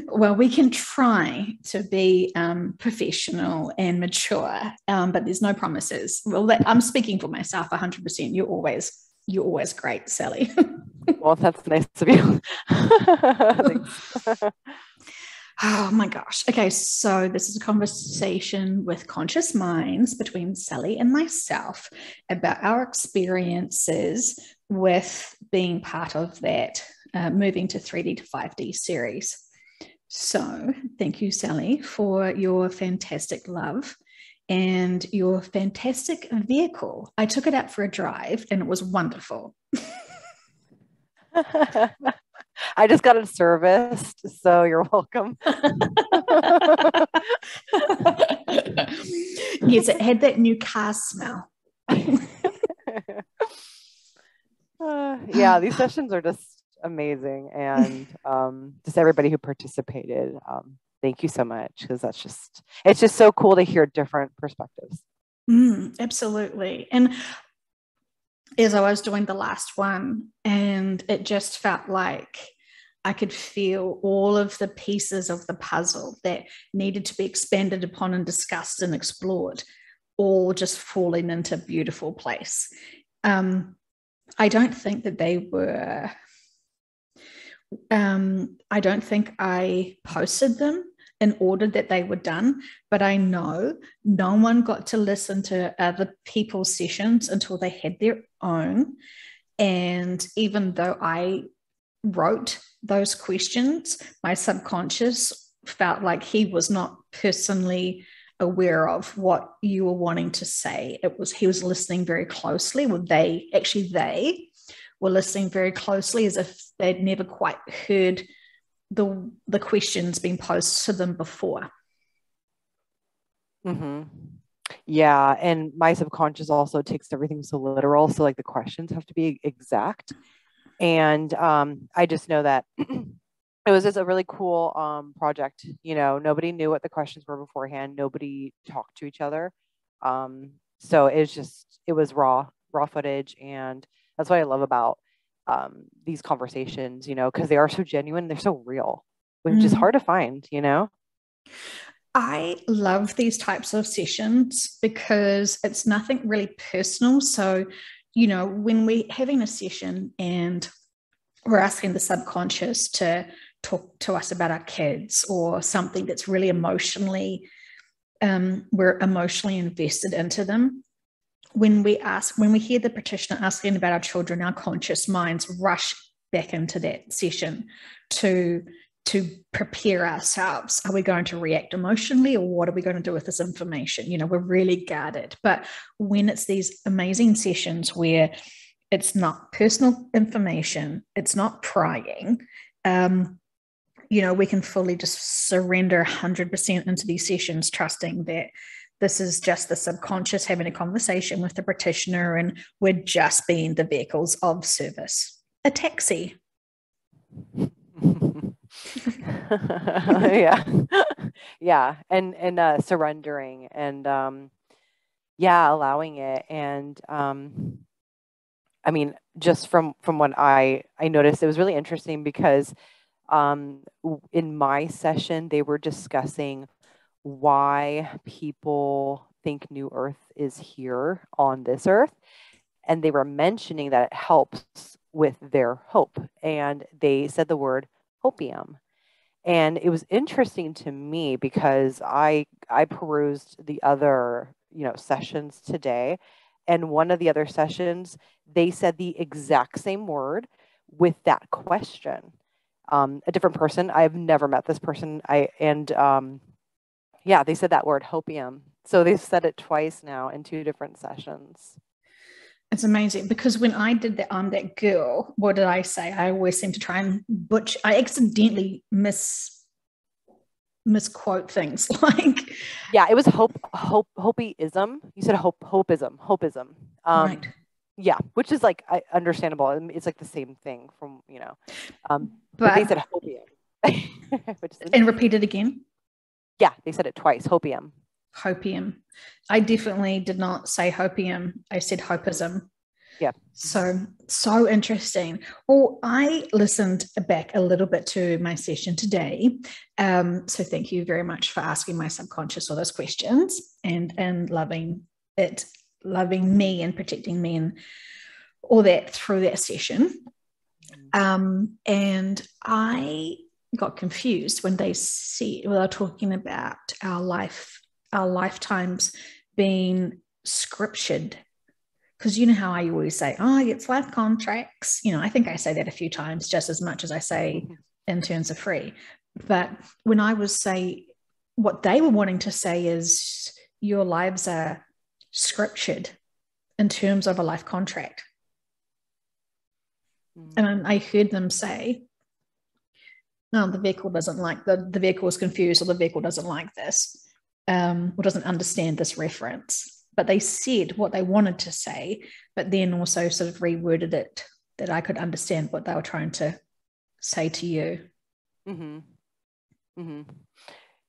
Well, we can try to be professional and mature, but there's no promises. Well, I'm speaking for myself 100%. You're always great, Sally. Well, that's nice of you. Thanks. Oh my gosh. Okay, so this is a conversation with conscious minds between Sally and myself about our experiences with being part of that moving to 3D to 5D series. So, thank you, Sally, for your fantastic love and your fantastic vehicle. I took it out for a drive and it was wonderful. I just got it serviced, so you're welcome. Yes, it had that new car smell. Yeah, these sessions are just amazing, and just everybody who participated, thank you so much, because it's just so cool to hear different perspectives. Absolutely. And as I was doing the last one, and it just felt like I could feel all of the pieces of the puzzle that needed to be expanded upon and discussed and explored, all just falling into a beautiful place. I don't think that they were, I don't think I posted them in order that they were done, but I know no one got to listen to other people's sessions until they had their own. And even though I wrote those questions, my subconscious felt like he was not personally aware of what you were wanting to say. He was listening very closely. They were listening very closely as if they'd never quite heard the questions being posed to them before. Mm-hmm. Yeah, and my subconscious also takes everything so literal. So like the questions have to be exact. And I just know that it was just a really cool project. Nobody knew what the questions were beforehand. Nobody talked to each other. So it was raw footage. And that's what I love about these conversations, because they are so genuine. They're so real, which is hard to find. I love these types of sessions because it's nothing really personal. So, when we're having a session and we're asking the subconscious to talk to us about our kids or something that's really we're emotionally invested into them. When we hear the practitioner asking about our children, our conscious minds rush back into that session to prepare ourselves. Are we going to react emotionally, or what are we going to do with this information? We're really guarded. But when it's these amazing sessions where it's not personal information, it's not prying, we can fully just surrender 100% into these sessions, trusting that this is just the subconscious having a conversation with the practitioner, and we're just being the vehicles of service. A taxi. Yeah. Yeah. And surrendering and allowing it. And I mean, just from what I noticed, it was really interesting because in my session they were discussing why people think New Earth is here on this earth, and they were mentioning that it helps with their hope, and they said the word hopium. And it was interesting to me because I perused the other sessions today, and one of the other sessions they said the exact same word with that question. A different person. I've never met this person. They said that word hopium. So they've said it twice now in two different sessions. It's amazing because when I did that, I'm that girl. What did I say? I always seem to try and I accidentally misquote things like. Yeah, it was hopeism. You said hopeism. Right. Yeah, which is like understandable. It's like the same thing from but they said hopium. And repeat it again. Yeah, they said it twice. Hopium. I definitely did not say hopium. I said hopism. Yeah. So interesting. Well, I listened back a little bit to my session today. So thank you very much for asking my subconscious all those questions and loving me and protecting me and all that through that session. And I got confused when they were talking about our lifetimes being scriptured. Because you know how I always say, oh, it's life contracts. I think I say that a few times, just as much as I say in terms of free. But when I was what they were wanting to say is your lives are scriptured in terms of a life contract. And I heard them say, no, the vehicle doesn't like the vehicle is confused, or the vehicle doesn't like this, or doesn't understand this reference. But they said what they wanted to say, but then also sort of reworded it that I could understand what they were trying to say to you.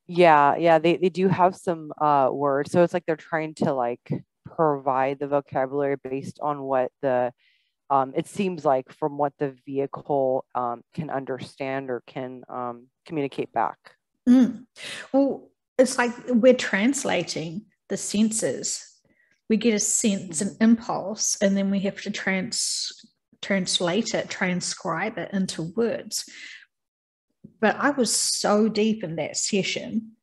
Yeah. They do have some words. So it's like they're trying to like provide the vocabulary based on what it seems like from what the vehicle can understand or can communicate back. Well, it's like we're translating the senses. We get a sense, an impulse, and then we have to translate it, transcribe it into words. But I was so deep in that session.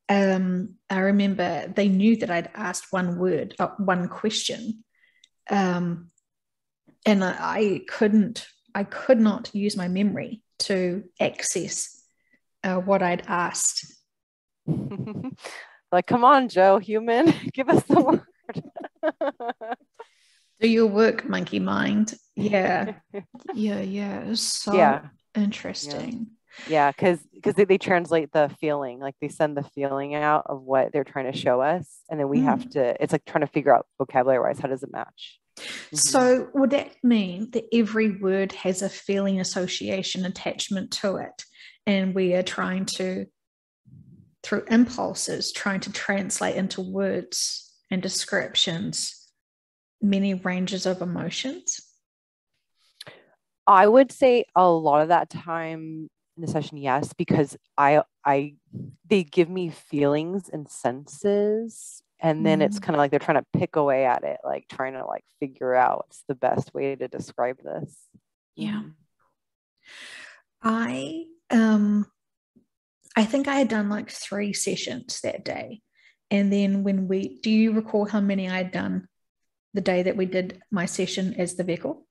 I remember they knew that I'd asked one question. And I could not use my memory to access what I'd asked. Like, come on, Joe, human, give us the word. Do your work, monkey mind. Yeah. It's so interesting. Yeah, because they translate the feeling, like they send the feeling out of what they're trying to show us, and then we have to. It's like trying to figure out vocabulary-wise, how does it match? So would that mean that every word has a feeling association attachment to it, and we are trying to, through impulses, trying to translate into words and descriptions many ranges of emotions? I would say a lot of that time in the session, yes, because they give me feelings and senses, and then it's kind of like they're trying to pick away at it, like trying to like figure out what's the best way to describe this. Yeah. I think I had done like 3 sessions that day. And then do you recall how many I had done the day that we did my session as the vehicle?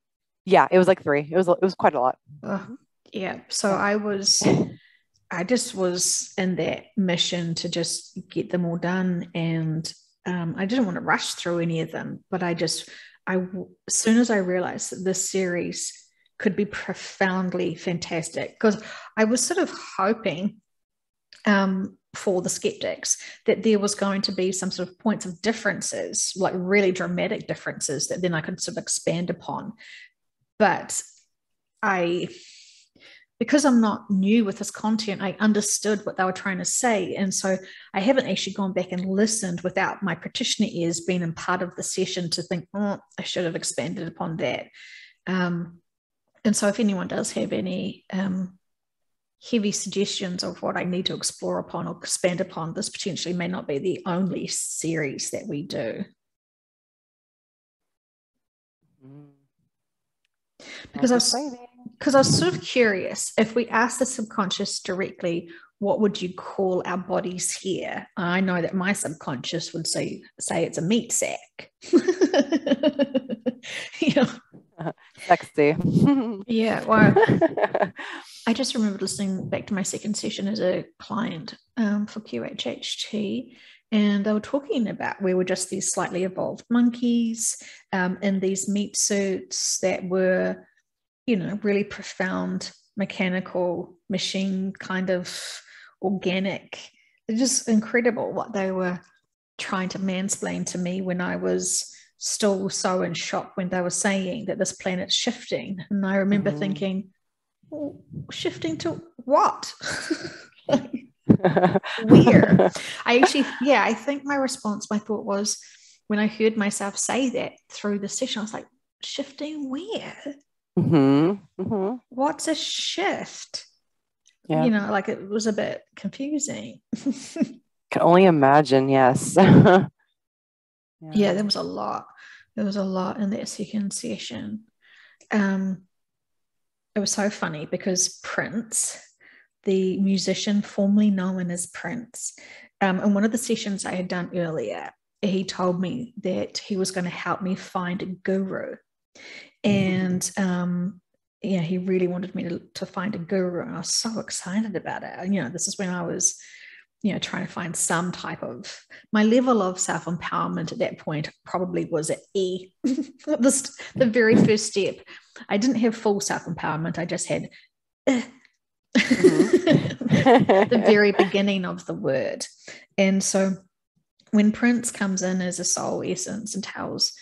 Yeah, it was like 3. It was quite a lot. Yeah. So I just was in that mission to just get them all done. And I didn't want to rush through any of them, but as soon as I realized that this series could be profoundly fantastic, because I was sort of hoping for the skeptics that there was going to be some sort of points of differences, like really dramatic differences that then I could sort of expand upon. But because I'm not new with this content, I understood what they were trying to say. And so I haven't actually gone back and listened without my practitioner ears being a part of the session to think, I should have expanded upon that. And so if anyone does have any heavy suggestions of what I need to explore upon or expand upon, this potentially may not be the only series that we do. Because I was sort of curious, if we ask the subconscious directly, what would you call our bodies here? I know that my subconscious would say it's a meat sack. Sexy. Yeah, well, I just remember listening back to my second session as a client for QHHT, and they were talking about we were just these slightly evolved monkeys in these meat suits that were, really profound mechanical machine kind of organic. It's just incredible what they were trying to mansplain to me when I was still so in shock when they were saying that this planet's shifting. And I remember thinking, well, shifting to what? Where? I think my thought was when I heard myself say that through the session, I was like, shifting where? What's a shift? Yeah. You know, like it was a bit confusing. Can only imagine. Yes. Yeah, there was a lot. There was a lot in that second session. It was so funny because Prince, the musician formerly known as Prince, in one of the sessions I had done earlier, he told me that he was going to help me find a guru. And yeah, he really wanted me to find a guru. And I was so excited about it. And, you know, this is when I was, you know, trying to find some type of, my level of self-empowerment at that point probably was at E, the very first step. I didn't have full self-empowerment. I just had the very beginning of the word. And so when Prince comes in as a soul essence and tells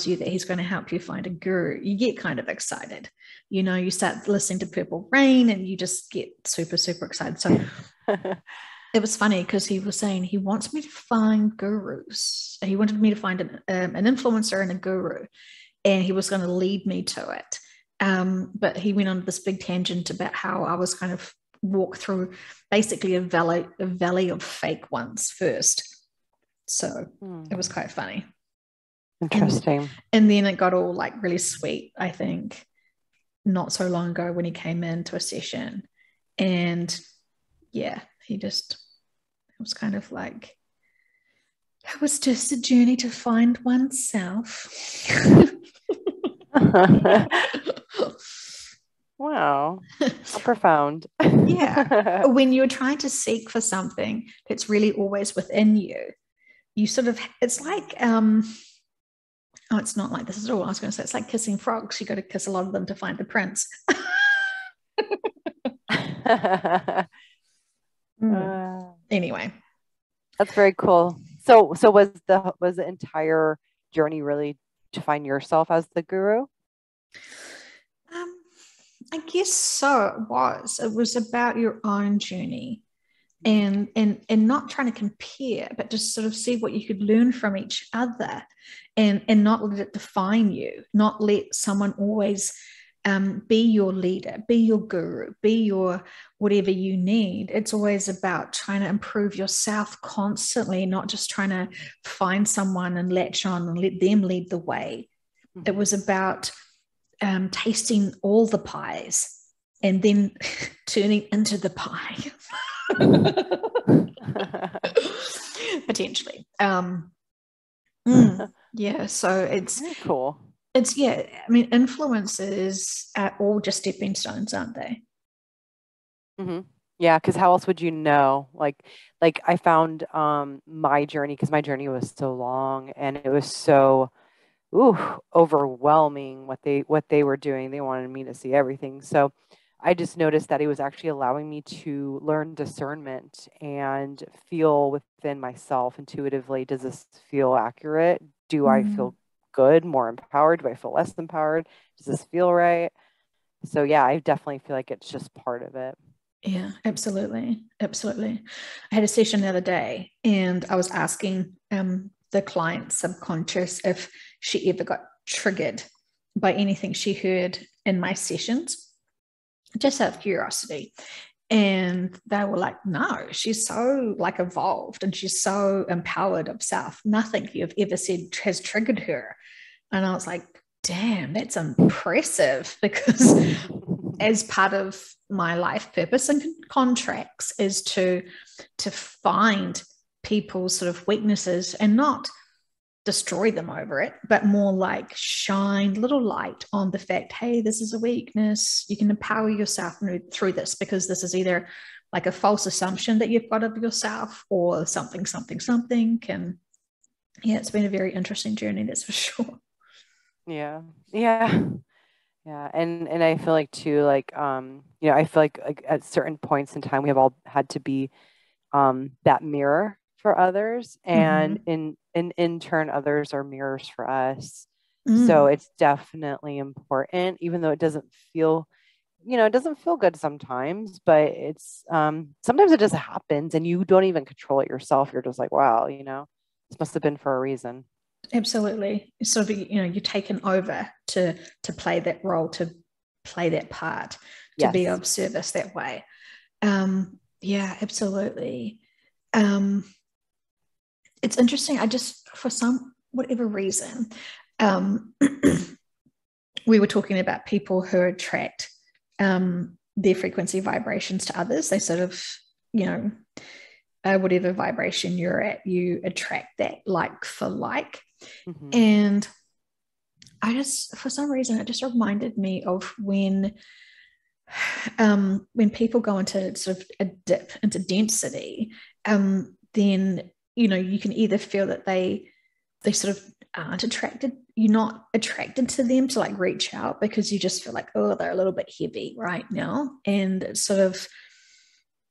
you that he's going to help you find a guru, you get kind of excited. You know, you start listening to Purple Rain and you just get super, super excited. So it was funny because he was saying he wants me to find gurus. He wanted me to find an influencer and a guru, and he was going to lead me to it. But he went on this big tangent about how I was kind of walk through basically a valley of fake ones first. So it was quite funny. Interesting. And then it got all like really sweet, I think, not so long ago when he came into a session. And yeah, it was kind of like, it was just a journey to find oneself. Wow, how profound. Yeah. When you're trying to seek for something that's really always within you, you sort of, it's like, oh, it's not like this is all I was going to say. It's like kissing frogs. You got to kiss a lot of them to find the prince. Anyway, that's very cool. So was the entire journey really to find yourself as the guru? I guess so. It was about your own journey, and not trying to compare, but just sort of see what you could learn from each other, and not let it define you. Not let someone always be your leader, be your guru, be your whatever you need. It's always about trying to improve yourself constantly, not just trying to find someone and latch on and let them lead the way. It was about tasting all the pies and then turning into the pie. Potentially. Yeah, so it's very cool. It's, yeah, I mean, influences are all just stepping stones, aren't they? Yeah, because how else would you know? Like I found my journey, because my journey was so long and it was so overwhelming what they were doing. They wanted me to see everything. So I just noticed that it was actually allowing me to learn discernment and feel within myself intuitively. Does this feel accurate? Do I feel good, more empowered? Do I feel less empowered? Does this feel right? So yeah, I definitely feel like it's just part of it. Yeah, absolutely. Absolutely. I had a session the other day and I was asking the client's subconscious if she ever got triggered by anything she heard in my sessions, just out of curiosity. And they were like, no, she's so like evolved and she's so empowered of self. Nothing you've ever said has triggered her. And I was like, damn, that's impressive, because as part of my life purpose and contracts is to find people's sort of weaknesses and not destroy them over it, but more like shine a little light on the fact, hey, this is a weakness. You can empower yourself through this, because this is either like a false assumption that you've got of yourself or something. And yeah, it's been a very interesting journey, that's for sure. Yeah. And I feel like too, like I feel like at certain points in time we have all had to be that mirror for others, and in turn others are mirrors for us. So it's definitely important, even though it doesn't feel good sometimes, but it's sometimes it just happens and you don't even control it yourself. You're just like, wow, this must have been for a reason. Absolutely. Sort of, you're taken over to play that role, to play that part, to be Yes. of service that way. Yeah, absolutely. It's interesting. I just, for some whatever reason, we were talking about people who attract their frequency vibrations to others. They sort of, you know, whatever vibration you're at, you attract that like for like. Mm-hmm. And I just, for some reason, it just reminded me of when people go into sort of a dip into density, then you can either feel that they sort of aren't attracted. You're not attracted to them to like reach out because you just feel like, oh, they're a little bit heavy right now, and it's sort of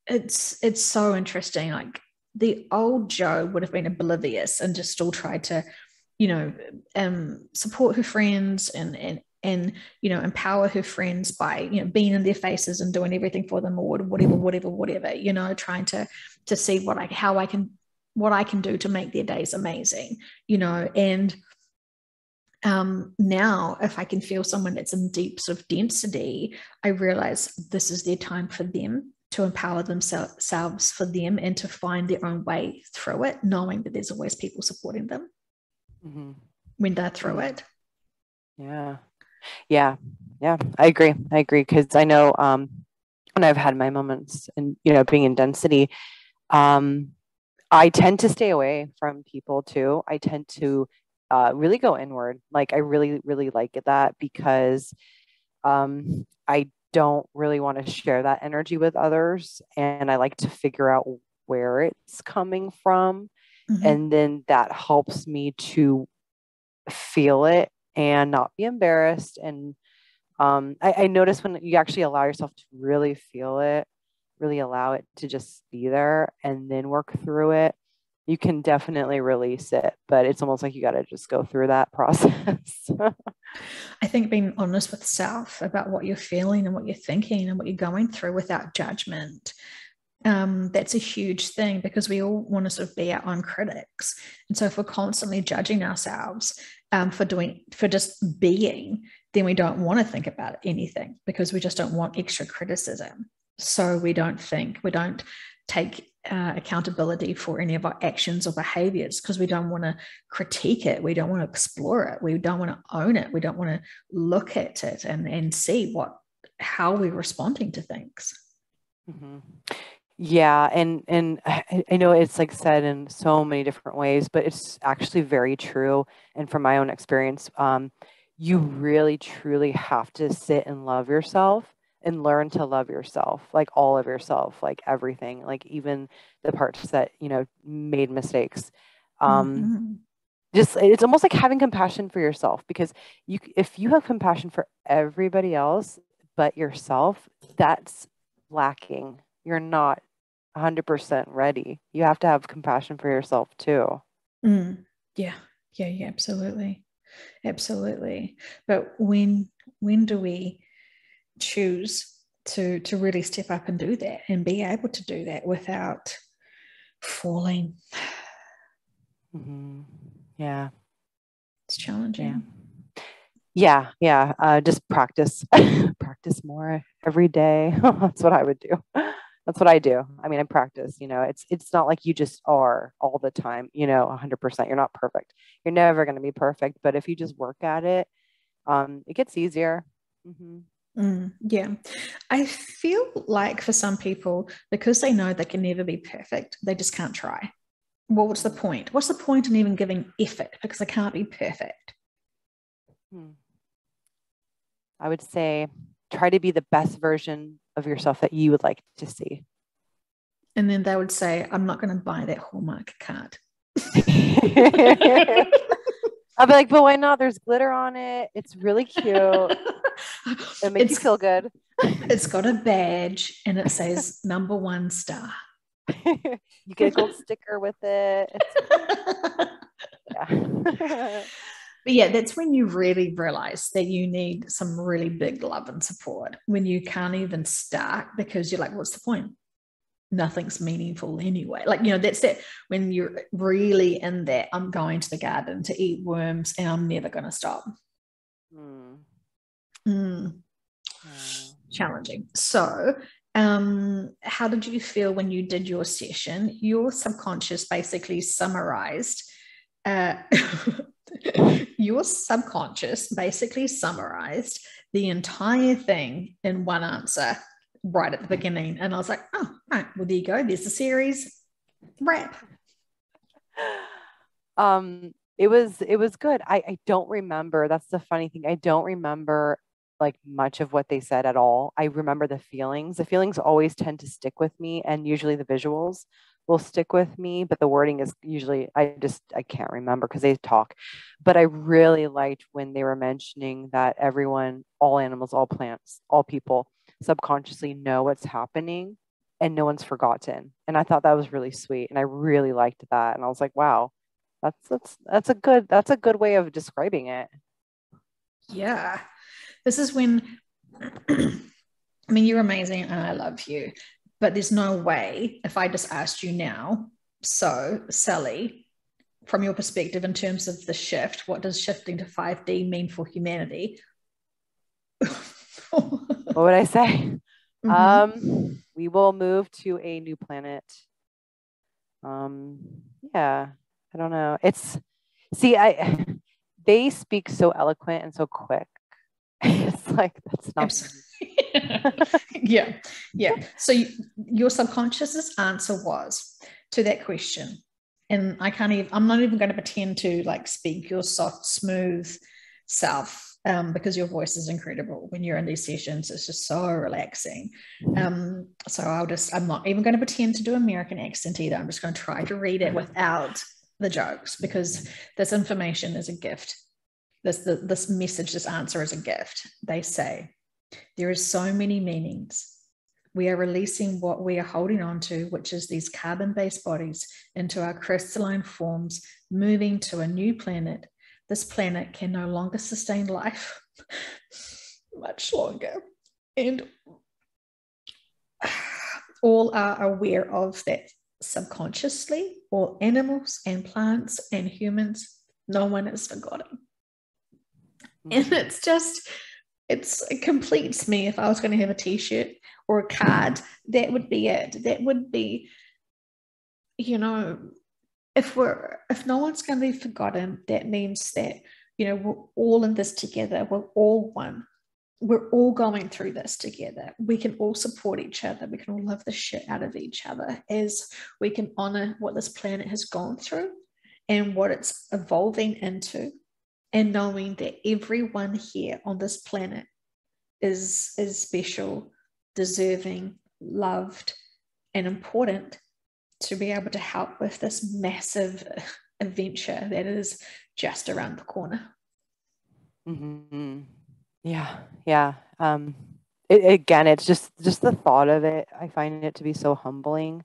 it's so interesting. Like the old Jo would have been oblivious and just still tried to, support her friends and empower her friends by being in their faces and doing everything for them or whatever, trying to see what I can do to make their days amazing, and now if I can feel someone that's in deep sort of density, I realize this is their time for them to empower themselves for them and to find their own way through it, knowing that there's always people supporting them when they're through it. Yeah. I agree because I know when I've had my moments and being in density, I tend to stay away from people too. I tend to really go inward. Like I really really like that because I don't really want to share that energy with others, and I like to figure out where it's coming from, and then that helps me to feel it and not be embarrassed. And I notice when you actually allow yourself to really feel it, really allow it to just be there and then work through it, you can definitely release it. But it's almost like you got to just go through that process. I think being honest with self about what you're feeling and what you're thinking and what you're going through without judgment, that's a huge thing because we all want to sort of be our own critics. And so if we're constantly judging ourselves for just being, then we don't want to think about anything because we just don't want extra criticism. So we don't take accountability for any of our actions or behaviors because we don't want to critique it. We don't want to explore it. We don't want to own it. We don't want to look at it and see how we're responding to things. Yeah. And I know it's like said in so many different ways, but it's actually very true. And from my own experience, you really truly have to sit and love yourself and learn to love yourself, like all of yourself, like everything, like even the parts that, made mistakes. Just, it's almost like having compassion for yourself, because if you have compassion for everybody else but yourself, that's lacking. You're not 100% ready. You have to have compassion for yourself too. Yeah, absolutely. Absolutely. But when do we choose to really step up and do that and be able to do that without falling? Yeah. It's challenging. Yeah. Just practice more every day. That's what I would do. That's what I do. I mean, I practice, it's not like you just are all the time, 100%. You're not perfect. You're never going to be perfect. But if you just work at it, it gets easier. Yeah. I feel like for some people, because they know they can never be perfect, they just can't try. Well, what's the point? What's the point in even giving effort because I can't be perfect? I would say try to be the best version of yourself that you would like to see. And then they would say, I'm not going to buy that Hallmark card. I'll be like, but why not? There's glitter on it. It's really cute. It makes you feel good. It's got a badge and it says #1 star. You get a gold sticker with it. But yeah, that's when you really realize that you need some really big love and support, when you can't even start because you're like, what's the point? nothing's meaningful anyway. Like, that's that when you're really in that, I'm going to the garden to eat worms and I'm never going to stop. Challenging. So, how did you feel when you did your session? Your subconscious basically summarized your subconscious basically summarized the entire thing in one answer right at the beginning. And I was like, oh, right, well, there you go. There's the series wrap. It was good. I don't remember. That's the funny thing. I don't remember like much of what they said at all. I remember the feelings. The feelings always tend to stick with me, and usually the visuals will stick with me, but the wording is usually, I can't remember because they talk. But I really liked when they were mentioning that everyone, all animals, all plants, all people subconsciously know what's happening and no one's forgotten. And I thought that was really sweet. And I really liked that. And I was like, wow, that's a good way of describing it. Yeah. This is when, I mean, you're amazing and I love you, but there's no way if I just asked you now, so Sally, from your perspective in terms of the shift, what does shifting to 5D mean for humanity? What would I say? We will move to a new planet. Yeah, I don't know. They speak so eloquent and so quick. It's like, that's not. Yeah. So your subconscious's answer was to that question, and I'm not even going to pretend to like speak your soft, smooth self, because your voice is incredible when you're in these sessions. It's just so relaxing. So I'm not even going to pretend to do American accent either. I'm just going to try to read it without the jokes, because this information is a gift. This message, this answer is a gift. They say, there is so many meanings. We are releasing what we are holding on to, which is these carbon-based bodies, into our crystalline forms, moving to a new planet. This planet can no longer sustain life much longer. And all are aware of that subconsciously. All animals and plants and humans, no one is forgotten. And it completes me. If I was going to have a t-shirt or a card, that would be it. That would be, if no one's going to be forgotten, that means that, we're all in this together. We're all one. We're all going through this together. We can all support each other. We can all love the shit out of each other as we can honor what this planet has gone through and what it's evolving into. And knowing that everyone here on this planet is special, deserving, loved, and important to be able to help with this massive adventure that is just around the corner. Mm-hmm. Yeah. Again, it's just the thought of it. I find it to be so humbling,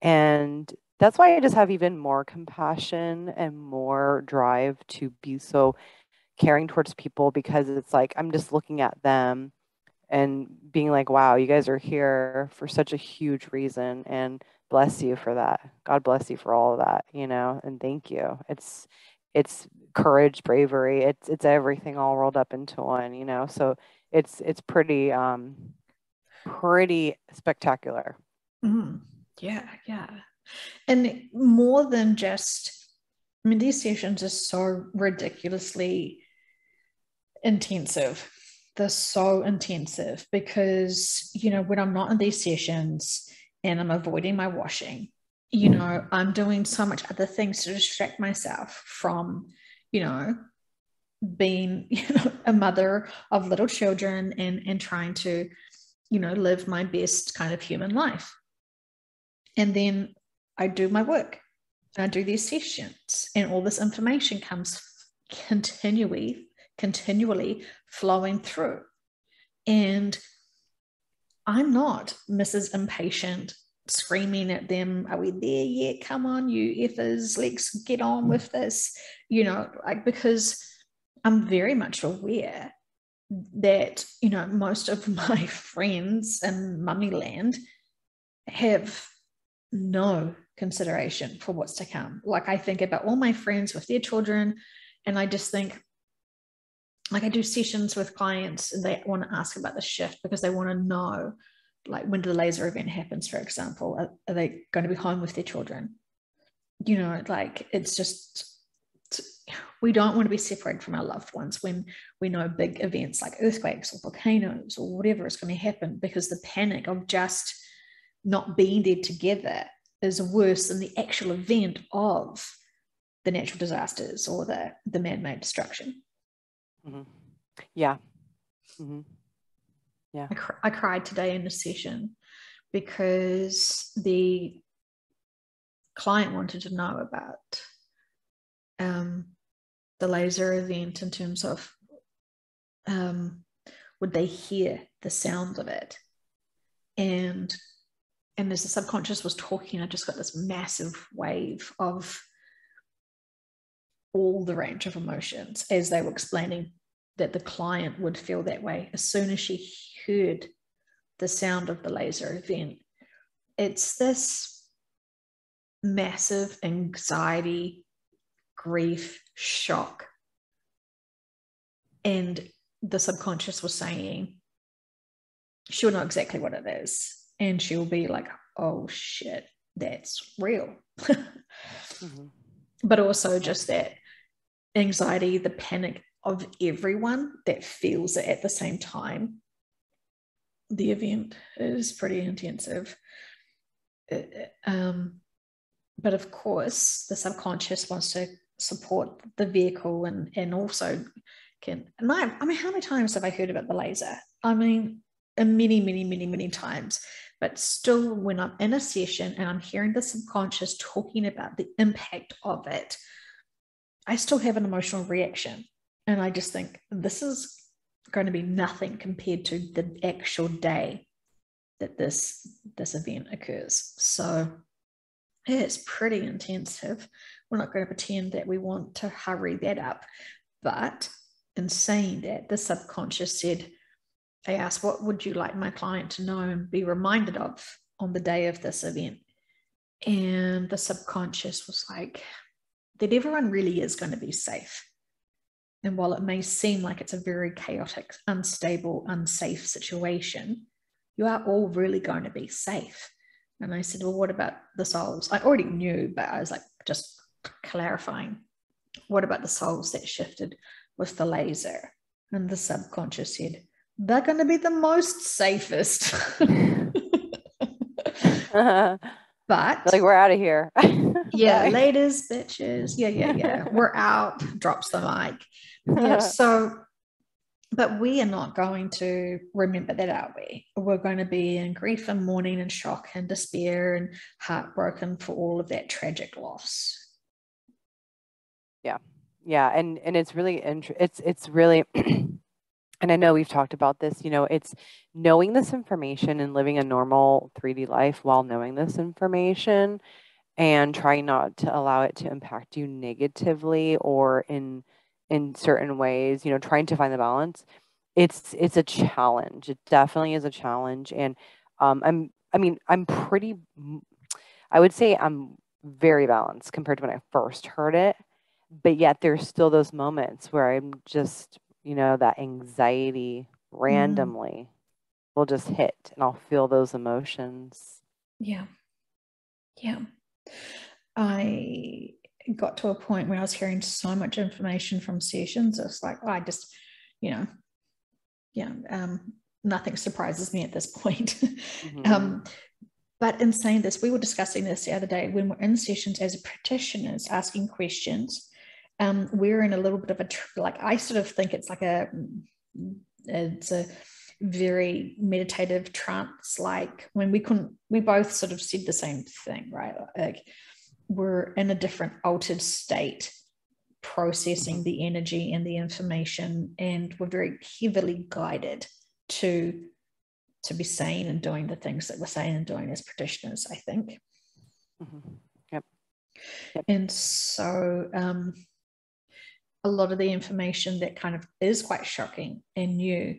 and that's why I just have even more compassion and more drive to be so caring towards people, because it's like I'm just looking at them and being like, wow, you guys are here for such a huge reason, and bless you for that. God bless you for all of that, and thank you. It's courage, bravery, it's everything all rolled up into one, so it's pretty spectacular. Yeah. And more than just, these sessions are so ridiculously intensive. They're so intensive because, when I'm not in these sessions and I'm avoiding my washing, I'm doing so much other things to distract myself from, being, a mother of little children and trying to, live my best kind of human life. And then I do my work and I do these sessions, and all this information comes continually flowing through. And I'm not Mrs. Impatient screaming at them, are we there yet? Come on, you effers, let's get on with this, because I'm very much aware that, most of my friends in mummy land have no consideration for what's to come. Like, I think about all my friends with their children, and I just think, like, I do sessions with clients and they want to ask about the shift because they want to know, like, when the laser event happens, for example, are they going to be home with their children? You know, like, it's just, we don't want to be separated from our loved ones when we know big events like earthquakes or volcanoes or whatever is going to happen, because the panic of just not being there together is worse than the actual event of the natural disasters or the man-made destruction. Mm-hmm. Yeah. Mm-hmm. Yeah. I cried today in the session because the client wanted to know about the laser event in terms of would they hear the sound of it, and as the subconscious was talking, I just got this massive wave of all the range of emotions as they were explaining that the client would feel that way as soon as she heard the sound of the laser event. It's this massive anxiety, grief, shock. And the subconscious was saying, she'll know exactly what it is. And she'll be like, oh shit, that's real. Mm-hmm. But also just that anxiety, the panic of everyone that feels it at the same time. The event is pretty intensive. But of course, the subconscious wants to support the vehicle and also can. And I mean, how many times have I heard about the laser? I mean, many times. But still, when I'm in a session and I'm hearing the subconscious talking about the impact of it, I still have an emotional reaction. And I just think this is going to be nothing compared to the actual day that this event occurs. So it's pretty intensive. We're not going to pretend that we want to hurry that up. But in saying that, the subconscious said, I asked, what would you like my client to know and be reminded of on the day of this event? And the subconscious was like, that everyone really is going to be safe. And while it may seem like it's a very chaotic, unstable, unsafe situation, you are all really going to be safe. And I said, well, what about the souls? I already knew, but I was like, just clarifying. What about the souls that shifted with the laser? And the subconscious said, they're going to be the most safest. But like, we're out of here. Yeah, laters, bitches. Yeah. We're out. Drops the mic. Yeah. So, but we are not going to remember that, are we? We're going to be in grief and mourning and shock and despair and heartbroken for all of that tragic loss. Yeah. And it's really, it's really, and I know we've talked about this, you know, it's knowing this information and living a normal 3D life while knowing this information and trying not to allow it to impact you negatively or in certain ways, you know, trying to find the balance. It's a challenge. It definitely is a challenge. And I would say I'm very balanced compared to when I first heard it. But yet there's still those moments where I'm just, you know, that anxiety randomly will just hit and I'll feel those emotions. Yeah. I got to a point where I was hearing so much information from sessions. It's like, I just, you know, nothing surprises me at this point. Mm-hmm. But in saying this, we were discussing this the other day when we're in sessions as practitioners asking questions. We're in a little bit of I sort of think it's like it's a very meditative trance. Like when we both sort of said the same thing, right? Like we're in a different altered state, processing the energy and the information, and we're very heavily guided to be saying and doing the things that we're saying and doing as practitioners, I think. Mm-hmm. Yep. And so a lot of the information that kind of is quite shocking and new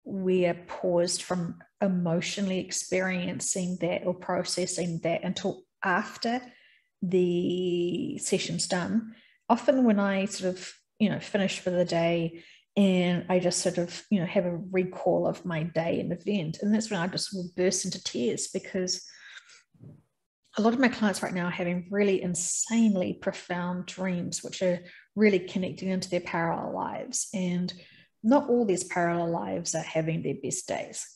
we are paused from emotionally experiencing that or processing that until after the session's done. Often when I sort of, finish for the day and I just sort of, have a recall of my day and event, and that's when I just will burst into tears, because a lot of my clients right now are having really insanely profound dreams, which are really connecting into their parallel lives. And not all these parallel lives are having their best days.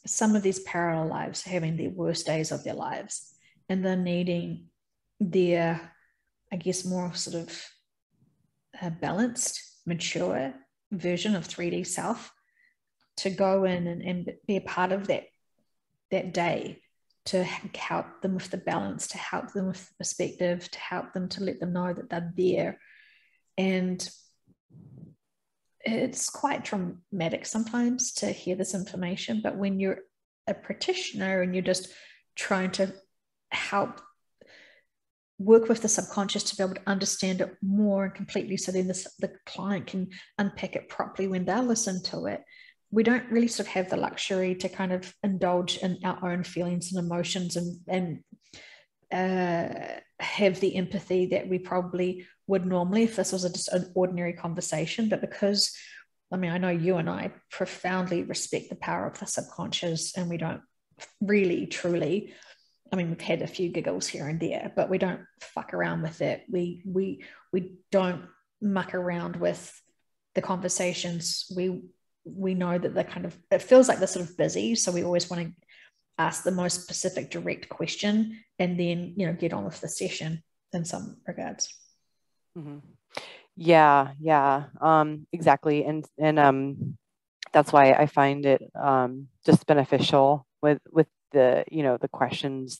Some of these parallel lives are having the worst days of their lives, and they're needing their, I guess, more sort of balanced, mature version of 3D self to go in and be a part of that day, to help them with the balance, to help them with the perspective, to help them, to let them know that they're there. And it's quite traumatic sometimes to hear this information, but when you're a practitioner and you're just trying to help work with the subconscious to be able to understand it more and completely, so then the client can unpack it properly when they listen to it, we don't really sort of have the luxury to kind of indulge in our own feelings and emotions and have the empathy that we probably would normally if this was just an ordinary conversation. But because, I mean, I know you and I profoundly respect the power of the subconscious, and we don't really, truly, I mean, we've had a few giggles here and there, but we don't fuck around with it. We don't muck around with the conversations. We know that they're kind of, it feels like they're sort of busy. So we always want to ask the most specific, direct question and then, get on with the session in some regards. Mm-hmm. Yeah. Exactly. And that's why I find it just beneficial with the, the questions,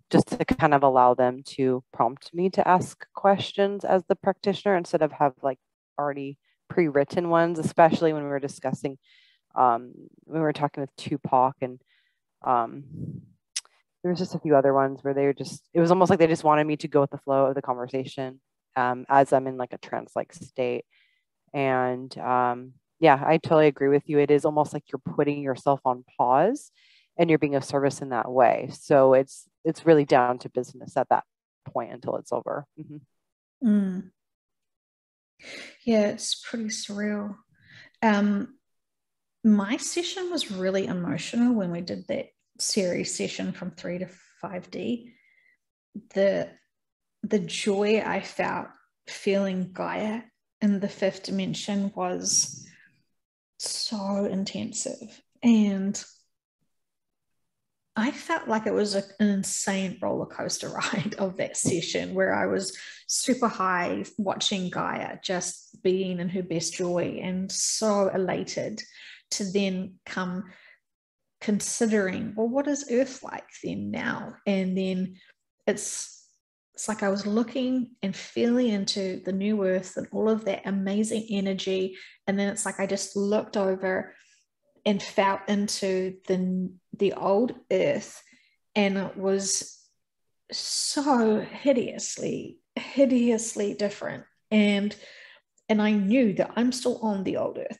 just to kind of allow them to prompt me to ask questions as the practitioner instead of have like already pre-written ones, especially when we were discussing, when we were talking with Tupac, and there was just a few other ones where it was almost like they just wanted me to go with the flow of the conversation as I'm in like a trance-like state. And yeah, I totally agree with you. It is almost like you're putting yourself on pause and you're being of service in that way. So it's really down to business at that point until it's over. Mm-hmm. Mm. Yeah, it's pretty surreal. My session was really emotional when we did that series session from 3 to 5D. The joy I felt feeling Gaia in the fifth dimension was so intensive. And I felt like it was an insane roller coaster ride of that session, where I was super high watching Gaia just being in her best joy and so elated, to then come considering, well, what is Earth like then now? And then it's like I was looking and feeling into the new Earth and all of that amazing energy. And then it's like I just looked over and felt into the old Earth, and it was so hideously different. And I knew that I'm still on the old Earth.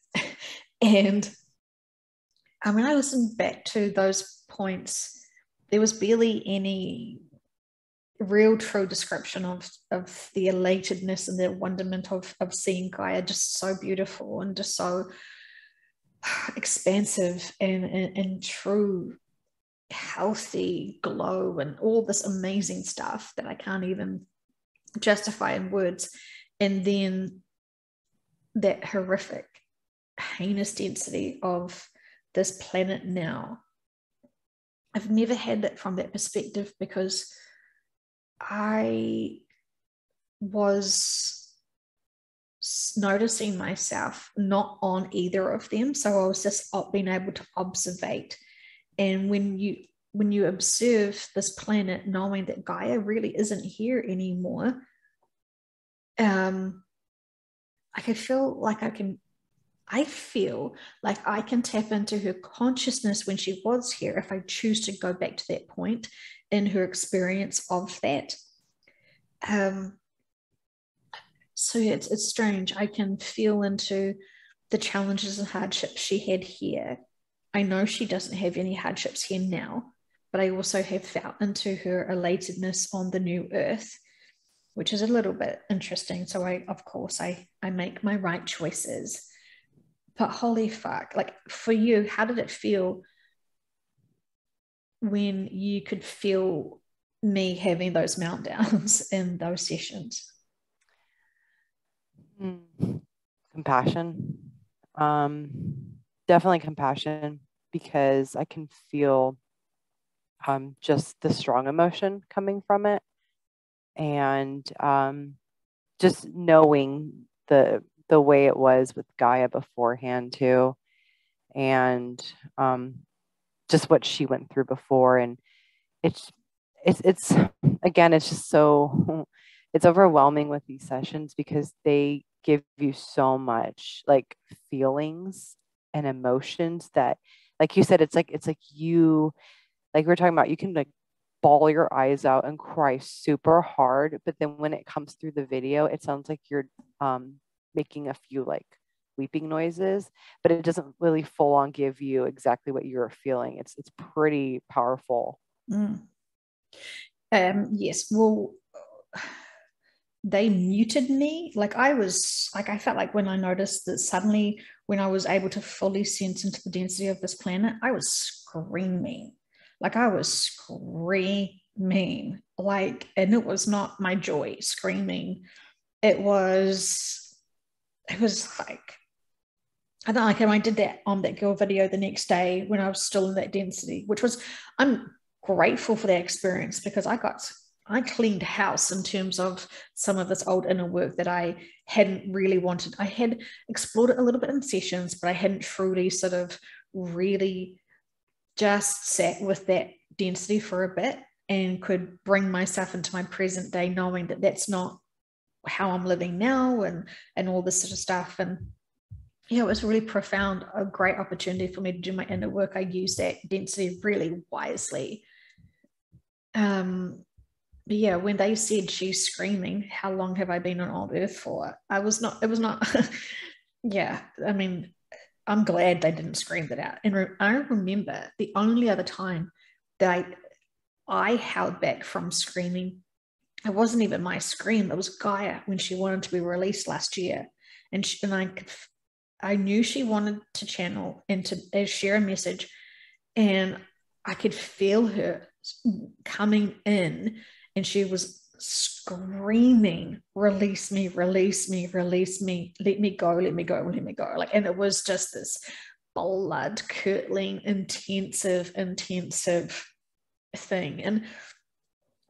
And when I listened back to those points, there was barely any real true description of the elatedness and the wonderment of seeing Gaia just so beautiful and just so expansive and true healthy glow and all this amazing stuff that I can't even justify in words. And then that horrific, heinous density of this planet now. I've never had that from that perspective, because I was noticing myself not on either of them. So I was just being able to observate. And when you observe this planet, knowing that Gaia really isn't here anymore, I feel like I can tap into her consciousness when she was here, if I choose to go back to that point in her experience of that. So it's strange. I can feel into the challenges and hardships she had here. I know she doesn't have any hardships here now, but I also have felt into her elatedness on the new earth, which is a little bit interesting. So of course, I make my right choices. But holy fuck, like for you, how did it feel when you could feel me having those meltdowns in those sessions? Compassion. Definitely compassion, because I can feel just the strong emotion coming from it. And just knowing the way it was with Gaia beforehand too. And just what she went through before. And it's again, it's just so, it's overwhelming with these sessions because they give you so much like feelings and emotions that, like you said, it's like you, like we were talking about, you can like bawl your eyes out and cry super hard, but then when it comes through the video, it sounds like you're making a few like weeping noises, but it doesn't really full on give you exactly what you're feeling. It's pretty powerful. Yes, well, they muted me. Like I felt like when I noticed that suddenly when I was able to fully sense into the density of this planet, I was screaming. Like I was screaming. Like, and it was not my joy screaming. It was like, I don't like, and I did that on that girl video the next day when I was still in that density, which was, I'm grateful for that experience because I cleaned house in terms of some of this old inner work that I hadn't really wanted. I had explored it a little bit in sessions, but I hadn't truly sort of really just sat with that density for a bit and could bring myself into my present day, knowing that that's not how I'm living now and all this sort of stuff. And yeah, it was really profound, a great opportunity for me to do my inner work. I used that density really wisely. But yeah, when they said she's screaming, how long have I been on old earth for? It was not, yeah, I mean, I'm glad they didn't scream that out. And I remember the only other time that I held back from screaming, it wasn't even my scream, it was Gaia when she wanted to be released last year. And I knew she wanted to channel and to share a message, and I could feel her coming in, and she was screaming, "Release me, release me, release me, let me go, let me go, let me go!" Like, and it was just this blood curdling, intensive thing. And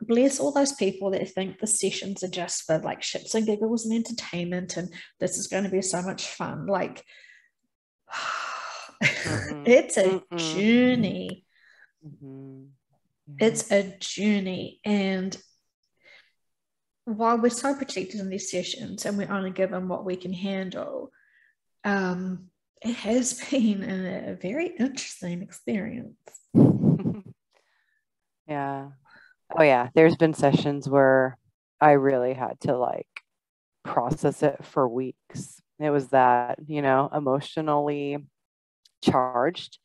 bless all those people that think the sessions are just for like shits and giggles and entertainment and this is going to be so much fun. Like, it's a journey. It's a journey. And while we're so protected in these sessions and we're only given what we can handle, it has been a very interesting experience. Yeah. Oh yeah. There's been sessions where I really had to like process it for weeks. It was that, emotionally charged.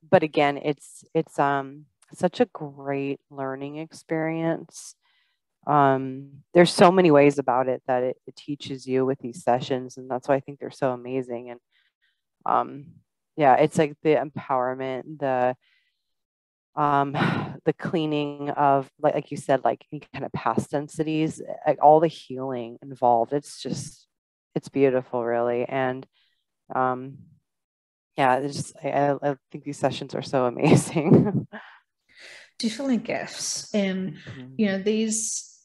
But again, it's such a great learning experience. There's so many ways about it that it teaches you with these sessions, and that's why I think they're so amazing. And yeah, it's like the empowerment, the cleaning of like you said, like any kind of past densities, like all the healing involved. It's beautiful, really. And yeah, it's just I think these sessions are so amazing. Definitely gifts. And this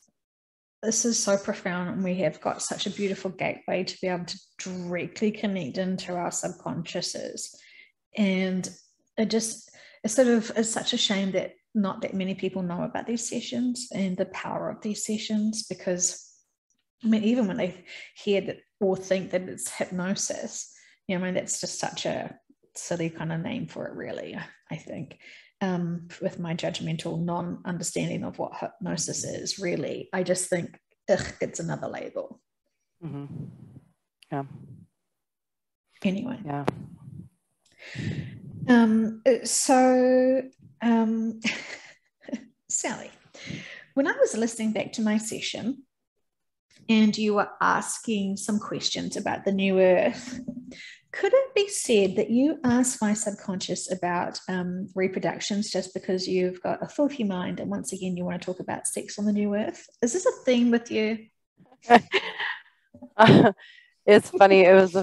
is so profound, and we have got such a beautiful gateway to be able to directly connect into our subconsciouses. And it's such a shame that not that many people know about these sessions and the power of these sessions, because I mean, even when they hear that or think that it's hypnosis, I mean, that's just such a silly kind of name for it, really, I think. With my judgmental non-understanding of what hypnosis is, really, I just think, it's another label. Yeah. Anyway. Yeah. Sally, when I was listening back to my session and you were asking some questions about the new earth, could it be said that you ask my subconscious about reproductions just because you've got a filthy mind and once again you want to talk about sex on the new earth? Is this a theme with you? It's funny. It was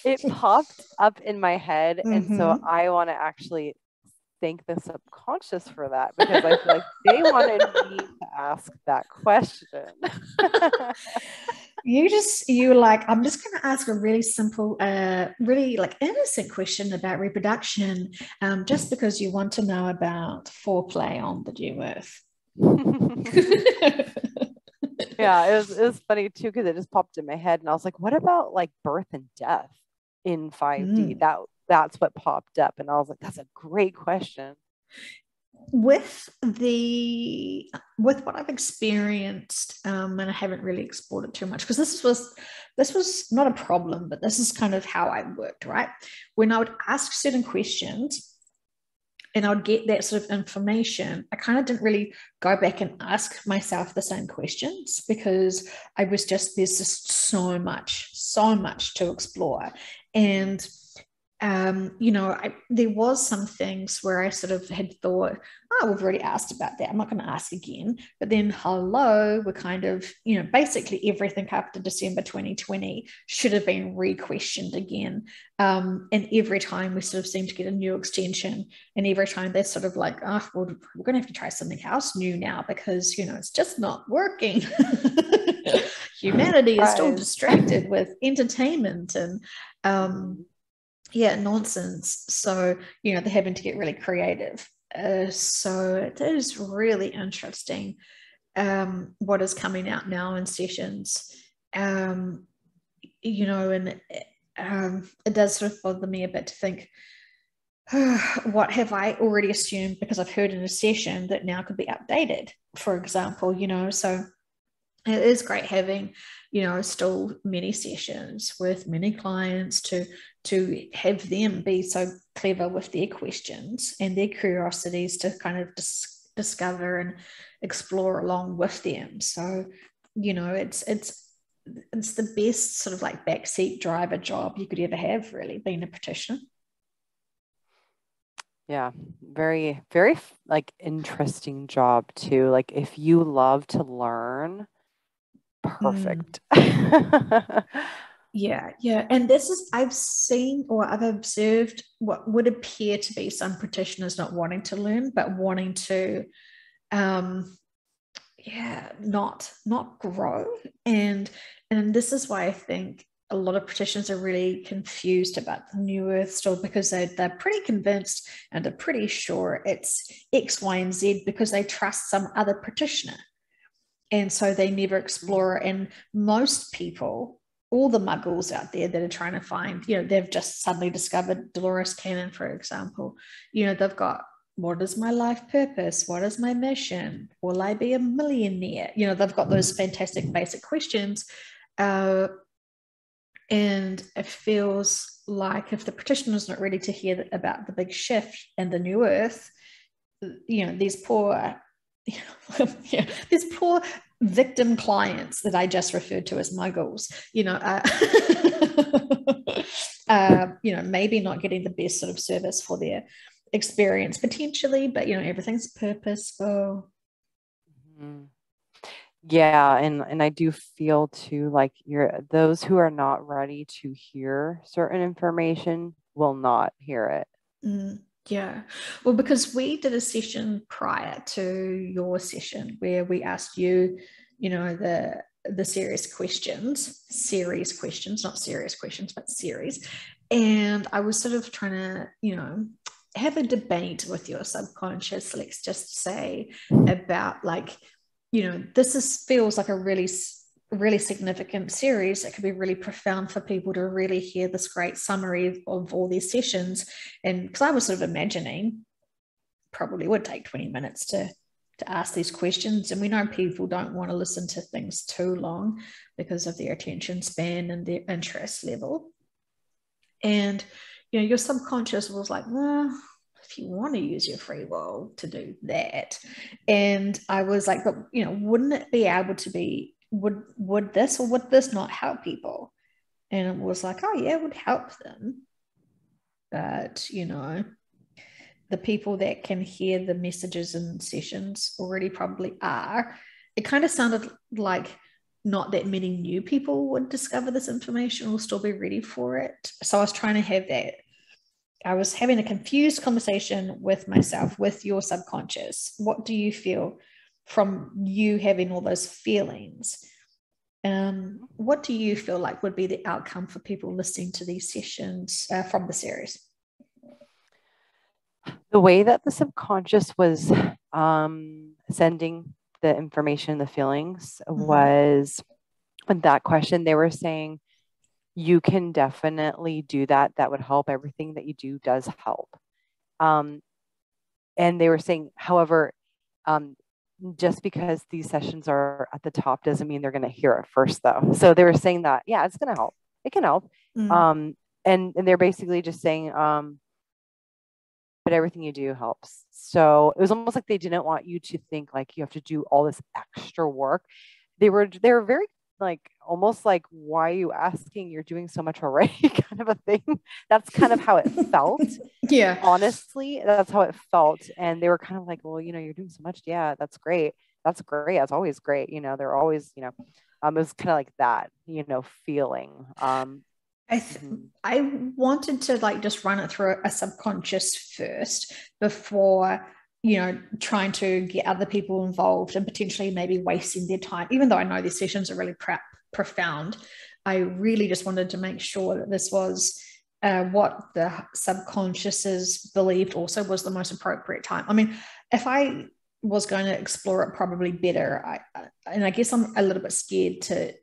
it popped up in my head. And so I want to actually thank the subconscious for that, because I feel like they wanted me to ask that question. You were like, I'm just going to ask a really simple, really like innocent question about reproduction, just because you want to know about foreplay on the new earth. Yeah, it was funny too, because it just popped in my head and I was like, what about like birth and death in 5D? That's what popped up. And I was like, that's a great question. With what I've experienced, and I haven't really explored it too much, because this was not a problem, but this is kind of how I worked, right? When I would ask certain questions and I would get that sort of information, I kind of didn't really go back and ask myself the same questions, because there's just so much to explore. And there was some things where I sort of had thought, oh, we've already asked about that, I'm not going to ask again. But then we're kind of, basically everything after December 2020 should have been re-questioned again. And every time we sort of seem to get a new extension, and every time they're sort of like, oh, well, we're going to have to try something else new now, because, it's just not working. Humanity is still distracted with entertainment and nonsense. So, they're having to get really creative. So it is really interesting what is coming out now in sessions. And it does sort of bother me a bit to think, what have I already assumed because I've heard in a session that now could be updated, for example, so it is great having, still many sessions with many clients to have them be so clever with their questions and their curiosities to kind of discover and explore along with them. So, it's the best sort of like backseat driver job you could ever have, really, being a practitioner. Yeah, very, very like interesting job too. Like if you love to learn, perfect. Yeah. And I've seen or I've observed what would appear to be some practitioners not wanting to learn, but wanting to, not grow. And this is why I think a lot of practitioners are really confused about the new earth still, because they're pretty convinced and are pretty sure it's X, Y, and Z because they trust some other practitioner. And so they never explore. And most people, all the muggles out there that are trying to find, they've just suddenly discovered Dolores Cannon, for example. They've got, what is my life purpose? What is my mission? Will I be a millionaire? They've got those fantastic basic questions. And it feels like if the practitioner is not ready to hear about the big shift and the new earth, these poor victim clients that I just referred to as muggles, maybe not getting the best sort of service for their experience potentially, but everything's purposeful. Yeah, and I do feel too like those who are not ready to hear certain information will not hear it. Yeah. Well, because we did a session prior to your session where we asked you, the series questions, not serious questions, but series. And I was sort of trying to, have a debate with your subconscious, let's just say, about like, this feels like a really significant series that could be really profound for people to really hear this great summary of all these sessions. And because I was sort of imagining probably would take 20 minutes to to ask these questions. And we know people don't want to listen to things too long because of their attention span and their interest level. And, you know, your subconscious was like, well, if you want to use your free will to do that. And I was like, but, you know, wouldn't it be able to be, would this or would this not help people? And it was like, oh yeah, it would help them. But, you know, the people that can hear the messages and sessions already probably are. It kind of sounded like not that many new people would discover this information or still be ready for it. So I was trying to have that. I was having a confused conversation with myself, with your subconscious. What do you feel from you having all those feelings? What do you feel like would be the outcome for people listening to these sessions from the series? The way that the subconscious was sending the information, the feelings, was with that question, they were saying, you can definitely do that. That would help. Everything that you do does help. And they were saying, however, just because these sessions are at the top doesn't mean they're going to hear it first, though. So they were saying that, yeah, it's going to help. It can help. And they're basically just saying, but everything you do helps. So it was almost like they didn't want you to think like you have to do all this extra work. They were very like, almost like, why are you asking? You're doing so much already, kind of a thing. That's kind of how it felt. Yeah. Honestly, that's how it felt. And they were kind of like, well, you know, you're doing so much. Yeah, that's great. That's great. That's always great. You know, they're always, you know, it was kind of like that, you know, feeling. I wanted to like just run it through a subconscious first before, you know, trying to get other people involved and potentially maybe wasting their time. Even though I know these sessions are really profound, I really just wanted to make sure that this was what the subconsciouses believed also was the most appropriate time. I mean, if I was going to explore it probably better, I guess I'm a little bit scared to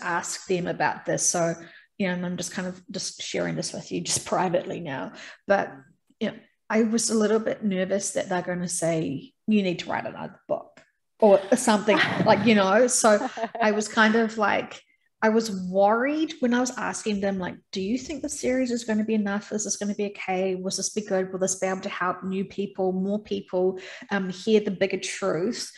ask them about this. So, you know, and I'm just kind of just sharing this with you just privately now. But, you know, I was a little bit nervous that they're going to say, you need to write another book or something like, you know, so I was kind of like, I was worried when I was asking them, like, do you think the series is going to be enough? Is this going to be okay? Will this be good? Will this be able to help new people, more people hear the bigger truth?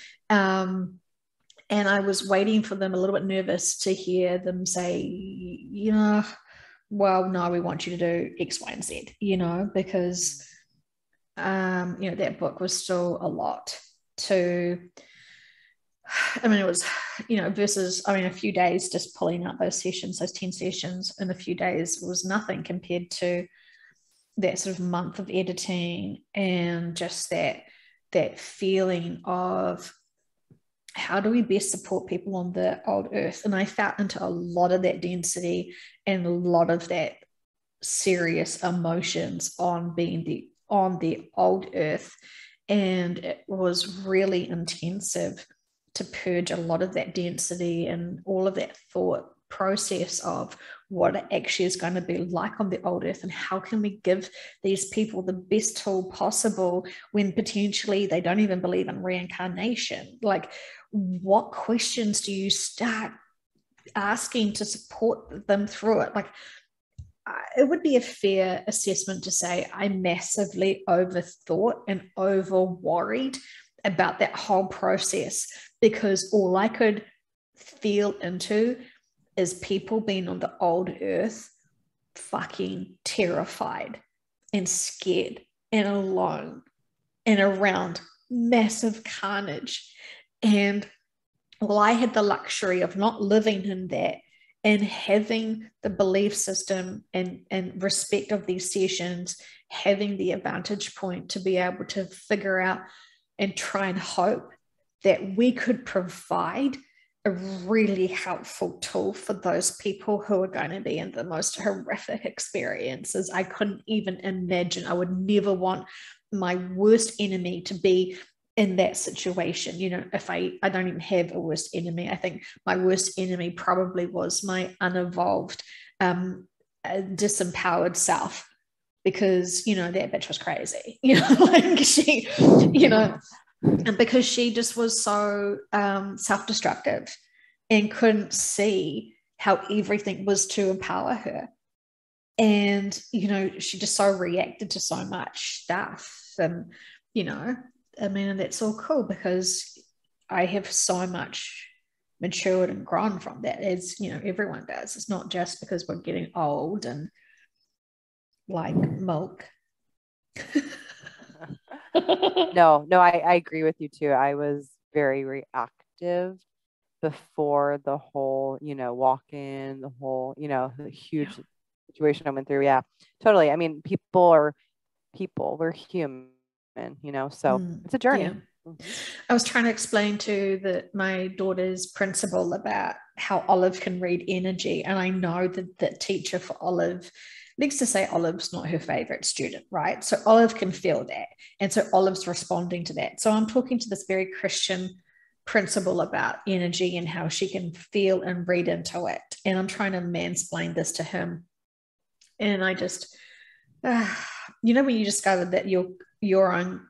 And I was waiting for them, a little bit nervous to hear them say, you know, well, no, we want you to do X, Y, and Z, you know, because, you know, that book was still a lot to, I mean, it was, you know, versus, I mean, a few days just pulling out those sessions, those 10 sessions in a few days was nothing compared to that sort of month of editing and just that feeling of, how do we best support people on the old earth? And I felt into a lot of that density and a lot of that serious emotions on being on the old earth. And it was really intensive to purge a lot of that density and all of that thought process of what it actually is going to be like on the old earth and how can we give these people the best tool possible when potentially they don't even believe in reincarnation. Like, what questions do you start asking to support them through it? Like, it would be a fair assessment to say I massively overthought and over worried about that whole process because all I could feel into is people being on the old earth fucking terrified and scared and alone and around massive carnage. And well, I had the luxury of not living in that and having the belief system and respect of these sessions, having the advantage point to be able to figure out and try and hope that we could provide a really helpful tool for those people who are going to be in the most horrific experiences. I couldn't even imagine. I would never want my worst enemy to be in that situation. You know, if I don't even have a worst enemy. I think my worst enemy probably was my unevolved, disempowered self, because, you know, that bitch was crazy, you know, like she, you know, And because she just was so self-destructive and couldn't see how everything was to empower her. And, you know, she just so reacted to so much stuff. And, you know, I mean, and that's all cool because I have so much matured and grown from that, as, you know, everyone does. It's not just because we're getting old and like milk. No, I agree with you too. I was very reactive before the whole, you know, walk in, the whole, you know, the huge situation I went through. Yeah, totally. I mean, people are people, we're human, you know, so it's a journey. Yeah. I was trying to explain to my daughter's principal about how Olive can read energy. And I know that the teacher for Olive, needs to say Olive's not her favorite student, right? So Olive can feel that. And so Olive's responding to that. So I'm talking to this very Christian principle about energy and how she can feel and read into it. And I'm trying to mansplain this to him. And I just, you know, when you discover that your own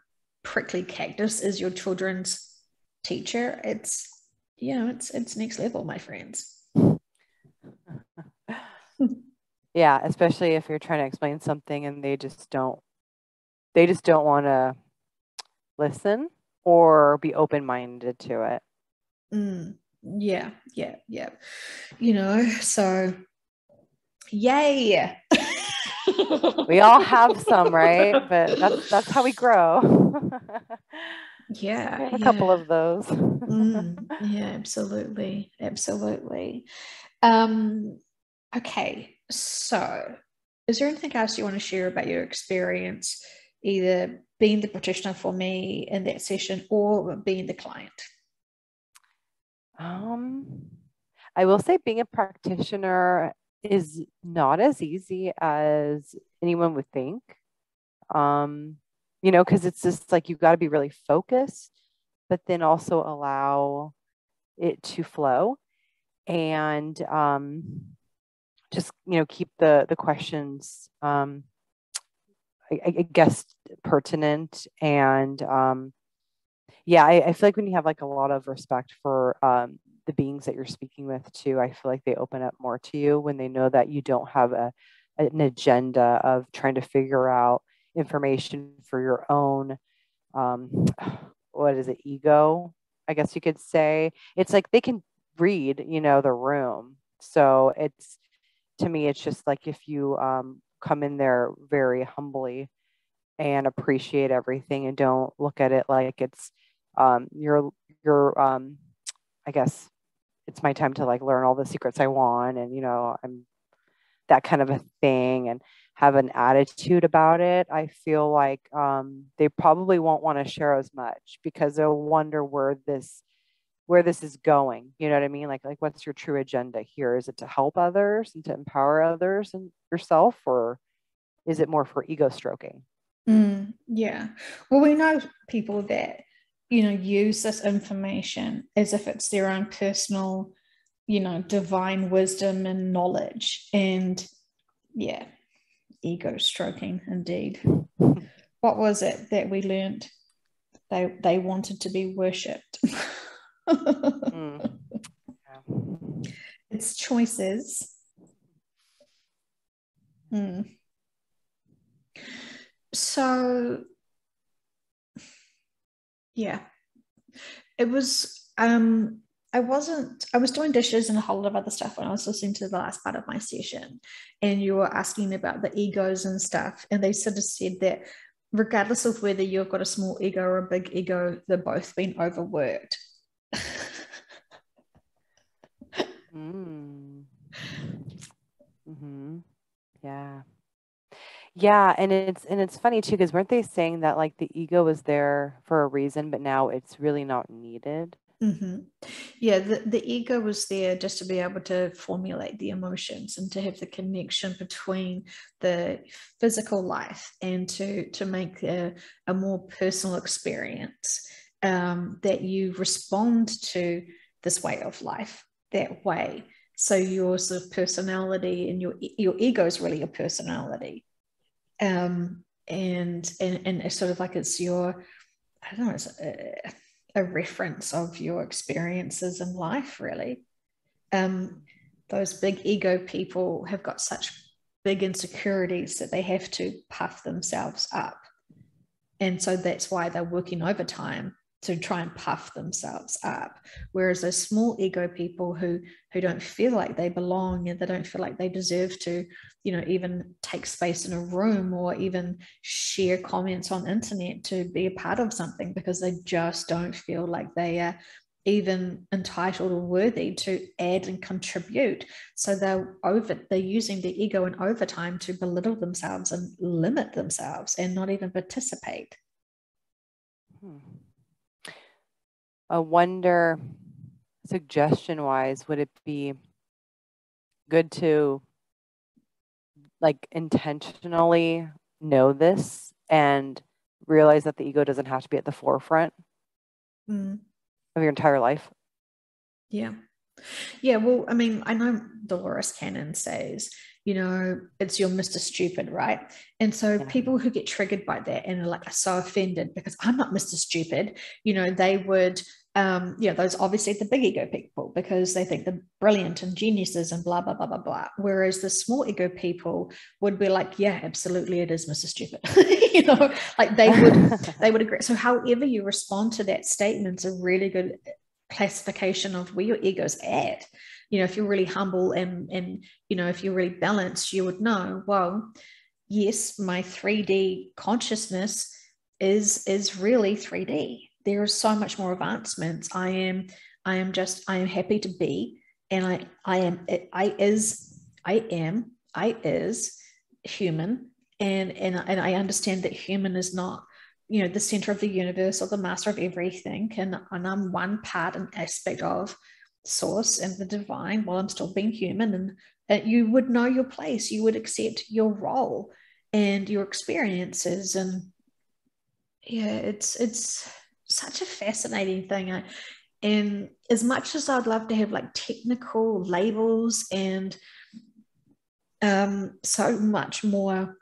prickly cactus is your children's teacher, it's, you know, it's next level, my friends. Yeah, especially if you're trying to explain something and they just don't want to listen or be open-minded to it. Yeah. You know, so yay. We all have some, right? But that's how we grow. Yeah. I have a couple of those. Yeah, absolutely. Okay, so is there anything else you want to share about your experience, either being the practitioner for me in that session or being the client? I will say being a practitioner is not as easy as anyone would think. You know, because it's just like you've got to be really focused, but then also allow it to flow and just, you know, keep the questions I guess pertinent. And yeah, I feel like when you have like a lot of respect for the beings that you're speaking with too, I feel like they open up more to you when they know that you don't have an agenda of trying to figure out information for your own what is it, ego, I guess you could say. It's like they can read, you know, the room. So it's, to me, it's just like if you come in there very humbly and appreciate everything and don't look at it like it's your I guess it's my time to like learn all the secrets I want, and you know, I'm that kind of a thing, and have an attitude about it, I feel like they probably won't want to share as much because they'll wonder where this is going. You know what I mean? Like what's your true agenda here? Is it to help others and to empower others and yourself, or is it more for ego stroking? Yeah. Well, we know people that, you know, use this information as if it's their own personal, you know, divine wisdom and knowledge. And yeah, ego stroking indeed. What was it that we learned? They wanted to be worshipped. Yeah. It's choices. So yeah, it was I was doing dishes and a whole lot of other stuff when I was listening to the last part of my session, and you were asking about the egos and stuff, and they sort of said that regardless of whether you've got a small ego or a big ego, they're both being overworked. Yeah. Yeah, and it's funny too, because weren't they saying that like the ego was there for a reason, but now it's really not needed? Yeah, the ego was there just to be able to formulate the emotions and to have the connection between the physical life and to make a more personal experience, that you respond to this way of life that way. So your sort of personality and your ego is really a personality, and it's sort of like it's your I don't know, it's a reference of your experiences in life, really. Those big ego people have got such big insecurities that they have to puff themselves up. And so that's why they're working overtime to try and puff themselves up. Whereas those small ego people who don't feel like they belong and they don't feel like they deserve to, even take space in a room or even share comments on internet to be a part of something, because they just don't feel like they are even entitled or worthy to add and contribute. So they're using their ego in overtime to belittle themselves and limit themselves and not even participate. I wonder, suggestion wise, would it be good to like intentionally know this and realize that the ego doesn't have to be at the forefront of your entire life? Yeah. Yeah. Well, I mean, I know Dolores Cannon says, it's your Mr. Stupid, right? And so people who get triggered by that and are so offended because I'm not Mr. Stupid, they would, those obviously the big ego people, because they think they're brilliant and geniuses and blah, blah, blah, blah, blah. Whereas the small ego people would be like, yeah, absolutely, it is Mr. Stupid. They would agree. So however you respond to that statement is a really good classification of where your ego's at. If you're really humble and if you're really balanced, you would know, well, yes, my 3D consciousness is really 3D. There is so much more advancements. I am happy to be, and I is human, and I understand that human is not the center of the universe or the master of everything, and I'm one part and aspect of source and the divine while I'm still being human. And you would know your place, you would accept your role and your experiences. And yeah, it's such a fascinating thing. And as much as I'd love to have technical labels and so much more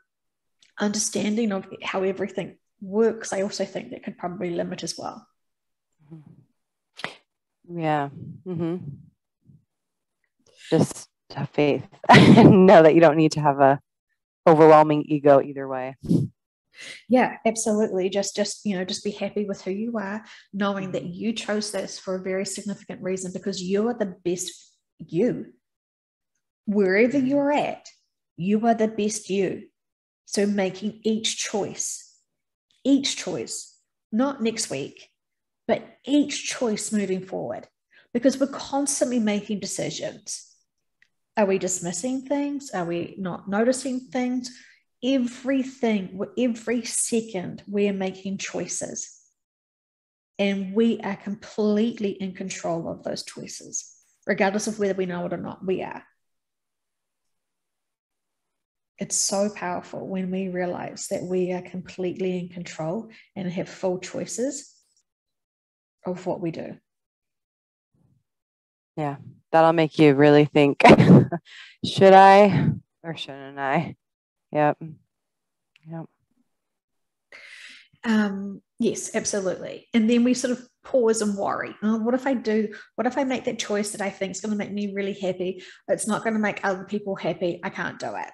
understanding of how everything works, I also think that could probably limit as well. Yeah. Just have faith and know that you don't need to have a overwhelming ego either way. Yeah, absolutely. Just be happy with who you are, knowing that you chose this for a very significant reason, because you are the best you. Wherever you're at, you are the best you. So making each choice, not next week, but each choice moving forward, because we're constantly making decisions. Are we dismissing things? Are we not noticing things? Every second, we're making choices. And we are completely in control of those choices, regardless of whether we know it or not. We are. It's so powerful when we realize that we are completely in control and have full choices of what we do. Yeah, that'll make you really think, should I or shouldn't I? Yep. Yes, absolutely. And then we sort of pause and worry. Oh, what if I make that choice that I think is going to make me really happy? It's not going to make other people happy. I can't do it.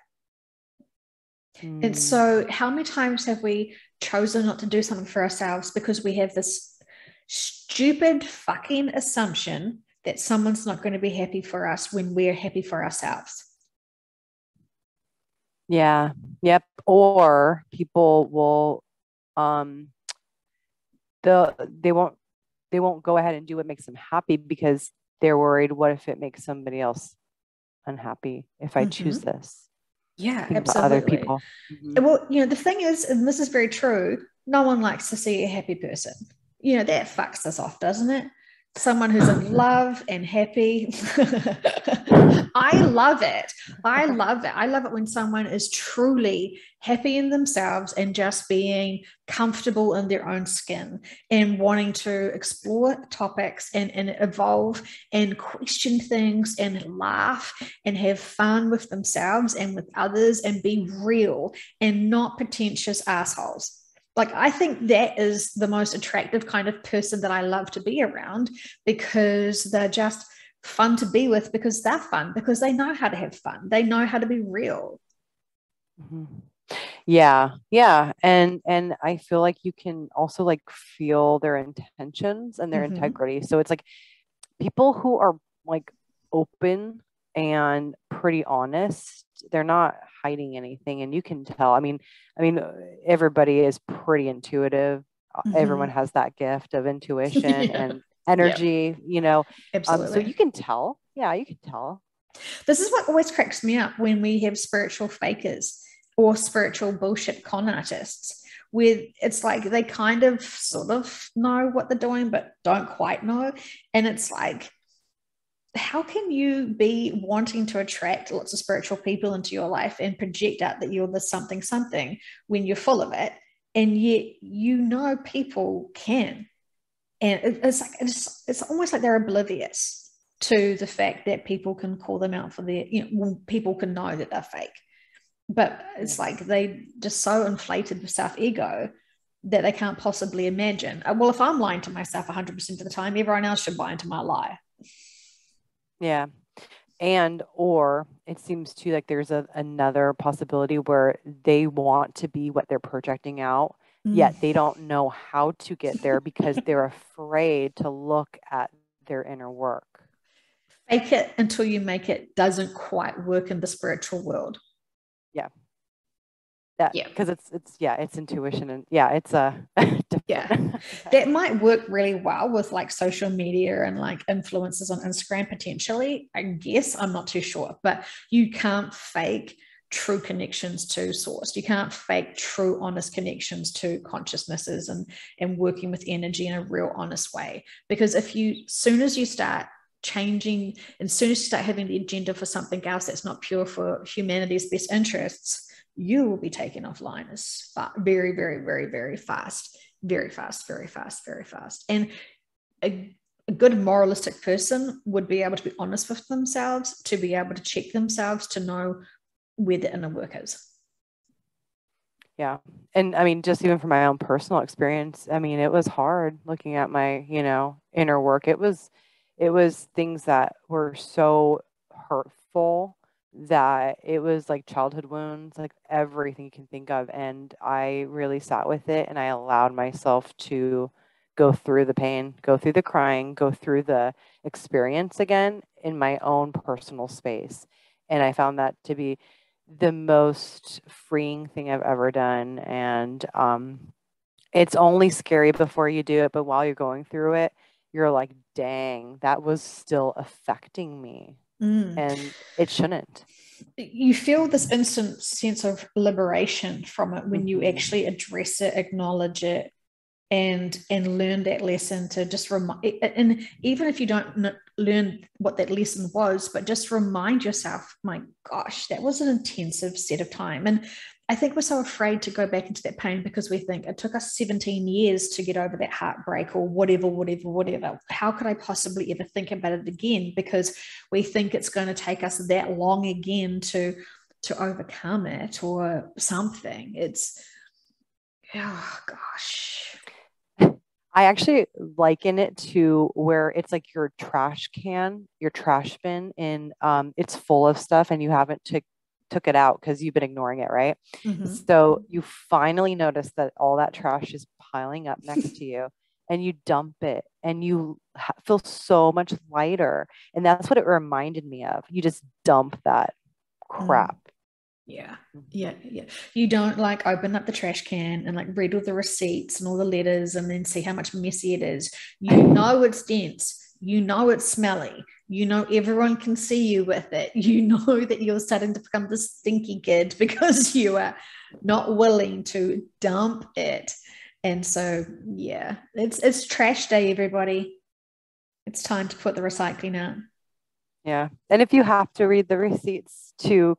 And so how many times have we chosen not to do something for ourselves because we have this stupid fucking assumption that someone's not going to be happy for us when we're happy for ourselves? Yeah. Yep. Or people will, they won't go ahead and do what makes them happy because they're worried, what if it makes somebody else unhappy if I choose this? Yeah, Think absolutely. about other people. Well, the thing is, and this is very true, no one likes to see a happy person. That fucks us off, doesn't it? Someone who's in love and happy. I love it. I love it when someone is truly happy in themselves and just being comfortable in their own skin and wanting to explore topics and evolve and question things and laugh and have fun with themselves and with others and be real and not pretentious assholes. Like, I think that is the most attractive kind of person that I love to be around, because they're just fun to be with, because they're fun, because they know how to have fun. They know how to be real. Mm-hmm. Yeah. And I feel like you can also like feel their intentions and their integrity. So it's like people who are like open and pretty honest, they're not hiding anything, and you can tell. I mean, everybody is pretty intuitive. Everyone has that gift of intuition and energy, Absolutely. so you can tell. Yeah, you can tell. This is what always cracks me up when we have spiritual fakers or spiritual bullshit con artists, where it's like they kind of sort of know what they're doing, but don't quite know. And it's like, how can you be wanting to attract lots of spiritual people into your life and project out that you're the something when you're full of it, and yet people can, and it's almost like they're oblivious to the fact that people can call them out for their, when people can know that they're fake. But it's like they just so inflated with self-ego that they can't possibly imagine, well, if I'm lying to myself 100% of the time, everyone else should buy into my lie. Yeah. Or it seems too like there's another possibility where they want to be what they're projecting out, yet they don't know how to get there because they're afraid to look at their inner work. Fake it until you make it doesn't quite work in the spiritual world. Yeah. Because it's intuition, and it's that might work really well with like social media and like influencers on Instagram potentially, I guess. I'm not too sure, but you can't fake true connections to source. You can't fake true honest connections to consciousnesses and working with energy in a real honest way, because soon as you start changing, and soon as you start having the agenda for something else that's not pure for humanity's best interests, you will be taken offline very, very, very, very fast. Very fast, very fast, very fast. And a good moralistic person would be able to be honest with themselves, to be able to check themselves, to know where the inner work is. Yeah. And I mean, just even from my own personal experience, I mean, it was hard looking at my, inner work. It was things that were so hurtful that it was like childhood wounds, like everything you can think of. And I really sat with it, and I allowed myself to go through the pain, go through the crying, go through the experience again in my own personal space. And I found that to be the most freeing thing I've ever done. And it's only scary before you do it, but while you're going through it, you're like, dang, that was still affecting me. And it shouldn't. You feel this instant sense of liberation from it when you actually address it, acknowledge it, and learn that lesson, to just remind. And even if you don't learn what that lesson was, but just remind yourself, my gosh, that was an intensive set of time. And I think we're so afraid to go back into that pain because we think it took us 17 years to get over that heartbreak or whatever. How could I possibly ever think about it again? Because we think it's going to take us that long again to overcome it or something. It's, oh gosh. I actually liken it to where it's like your trash can, your trash bin, and it's full of stuff and you haven't took it out because you've been ignoring it, right? So you finally notice that all that trash is piling up next to you, and you dump it, and you feel so much lighter. And that's what it reminded me of. You just dump that crap. Yeah. You don't like open up the trash can and like read all the receipts and all the letters and then see how much messy it is. You know it's dense. You know it's smelly. You know everyone can see you with it. You know that you're starting to become this stinky kid because you are not willing to dump it. And so, yeah, it's trash day, everybody. It's time to put the recycling out. Yeah. And if you have to read the receipts to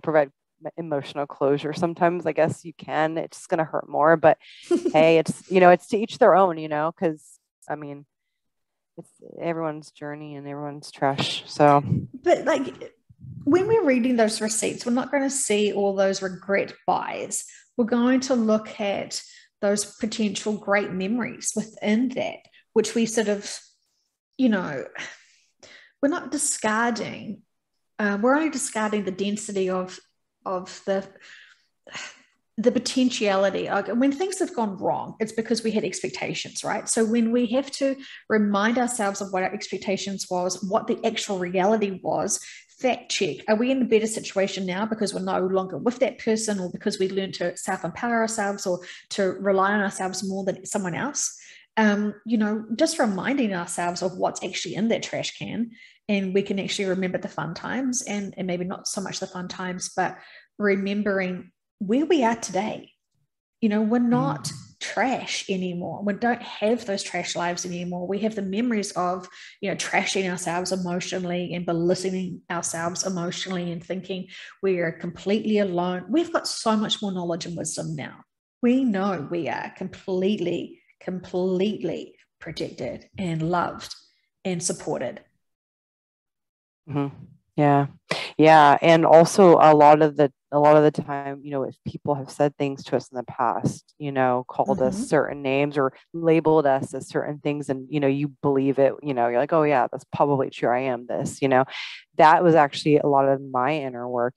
provide emotional closure, sometimes I guess you can. It's just going to hurt more, but hey, it's it's to each their own, because I mean, it's everyone's journey and everyone's trash. So, but like when we're reading those receipts, we're not going to see all those regret buys. We're going to look at those potential great memories within that, which we sort of, you know, we're not discarding. We're only discarding the density of the potentiality. Like when things have gone wrong, it's because we had expectations, right? So when we have to remind ourselves of what our expectations was, what the actual reality was, fact check. Are we in a better situation now because we're no longer with that person, or because we learned to self-empower ourselves, or to rely on ourselves more than someone else? Just reminding ourselves of what's actually in that trash can, and we can actually remember the fun times, and maybe not so much the fun times, but remembering where we are today. We're not trash anymore. We don't have those trash lives anymore. We have the memories of, trashing ourselves emotionally and belittling ourselves emotionally and thinking we are completely alone. We've got so much more knowledge and wisdom now. We know we are completely protected and loved and supported. Mm-hmm. Yeah. And also a lot of the time, if people have said things to us in the past, called us certain names or labeled us as certain things, and, you believe it, you're like, oh yeah, that's probably true. I am this, that was actually a lot of my inner work,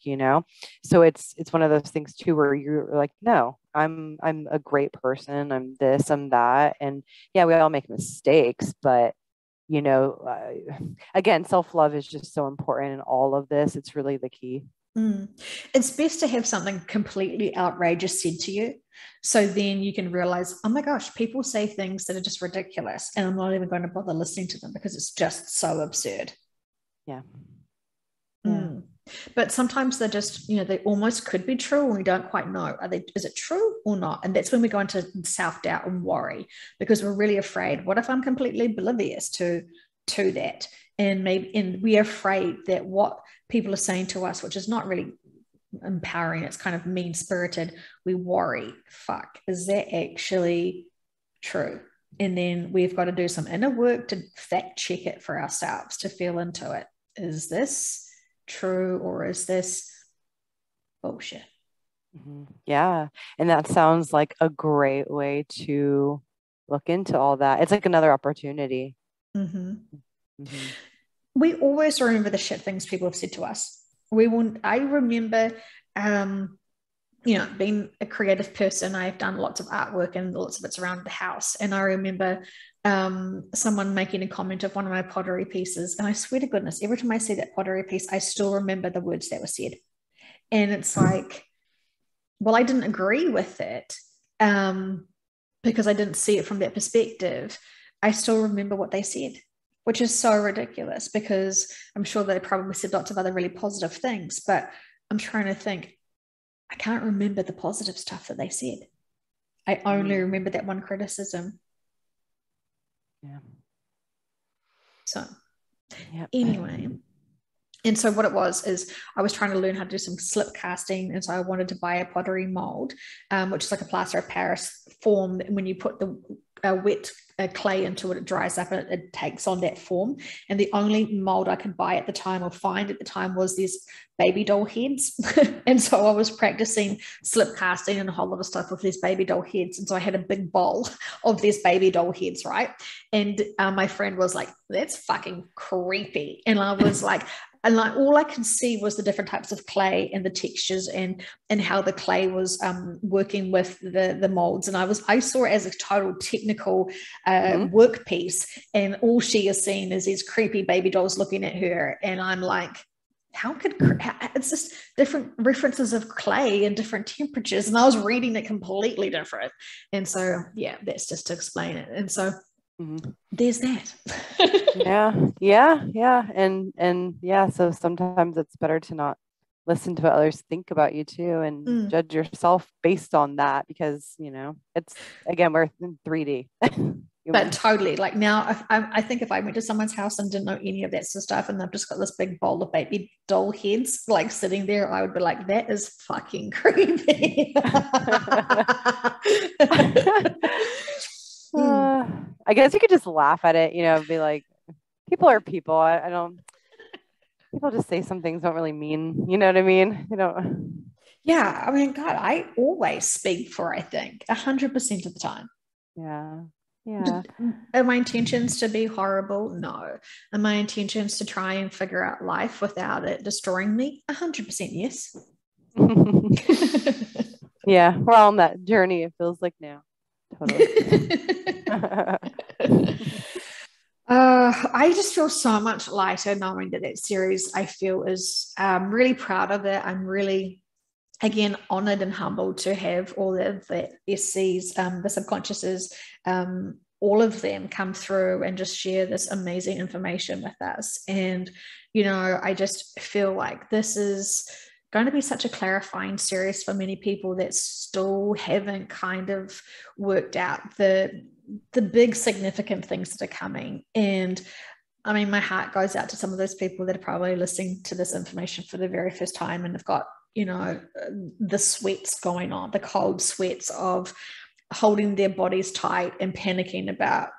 so it's one of those things too, where you're like, no, I'm a great person. I'm this, I'm that. And yeah, we all make mistakes, but again, self-love is just so important in all of this. It's really the key. It's best to have something completely outrageous said to you, so then you can realize, oh my gosh, people say things that are just ridiculous, and I'm not even going to bother listening to them because it's just so absurd. Yeah. But sometimes they're just, they almost could be true, and we don't quite know. Is it true or not? And that's when we go into self-doubt and worry, because we're really afraid. What if I'm completely oblivious to that? And we're afraid that what people are saying to us, which is not really empowering, it's kind of mean-spirited. We worry, fuck, is that actually true? And then we've got to do some inner work to fact check it for ourselves, to feel into it. Is this true, or is this bullshit? Yeah. And that sounds like a great way to look into all that. It's like another opportunity. We always remember the shit things people have said to us. I remember, being a creative person, I've done lots of artwork, and lots of it's around the house. And I remember someone making a comment of one of my pottery pieces. And I swear to goodness, every time I see that pottery piece, I still remember the words that were said. And it's like, well, I didn't agree with it because I didn't see it from that perspective. I still remember what they said, which is so ridiculous, because I'm sure they probably said lots of other really positive things, but I'm trying to think, I can't remember the positive stuff that they said. I only remember that one criticism. Yeah. So anyway, and so what it was is I was trying to learn how to do some slip casting. And so I wanted to buy a pottery mold, which is like a plaster of Paris form. When you put the wet clay into it, it dries up and it takes on that form. And the only mold I could buy at the time, or find at the time, was these baby doll heads. And so I was practicing slip casting and a whole lot of stuff with these baby doll heads. And so I had a big bowl of these baby doll heads, right? And my friend was like, that's fucking creepy. And I was like, all I could see was the different types of clay and the textures, and how the clay was working with the molds. And I saw it as a total technical work piece, and all she is seeing is these creepy baby dolls looking at her. And I'm like, it's just different references of clay and different temperatures, and I was reading it completely different. And so that's just to explain it. And so there's that. yeah. And yeah, so sometimes it's better to not listen to what others think about you too, and judge yourself based on that, because it's, again, we're in 3D. But totally, like now, I think if I went to someone's house and didn't know any of that stuff, and they've just got this big bowl of baby doll heads like sitting there, I would be like, that is fucking creepy. I guess you could just laugh at it, be like, people are people. I don't, people just say some things don't really mean, you know what I mean? Yeah, I mean, God, I always speak for, I think, 100% of the time. Yeah. Yeah. Are my intentions to be horrible? No. Are my intentions to try and figure out life without it destroying me? 100% yes. Yeah, we're all on that journey, it feels like now. Totally. I just feel so much lighter knowing that series, I feel, is really proud of it. I'm really, again, honored and humbled to have all of the SCs, the subconsciouses, all of them come through and just share this amazing information with us. And, I just feel like this is going to be such a clarifying series for many people that still haven't kind of worked out the big significant things that are coming. And I mean, my heart goes out to some of those people that are probably listening to this information for the very first time and have got, the sweats going on, the cold sweats of holding their bodies tight and panicking about,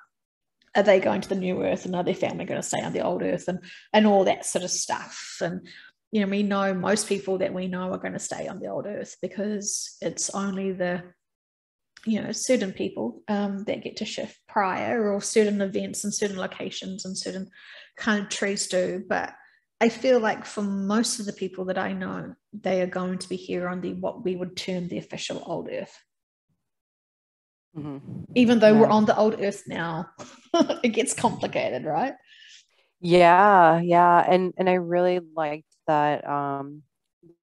are they going to the new earth and are their family going to stay on the old earth, and all that sort of stuff. And we know most people that we know are going to stay on the old earth, because it's only the certain people that get to shift prior, or certain events and certain locations and certain countries do. But I feel like for most of the people that I know, they are going to be here on what we would term the official old earth. Mm-hmm. Even though we're on the old earth now, it gets complicated, right? Yeah. And I really liked that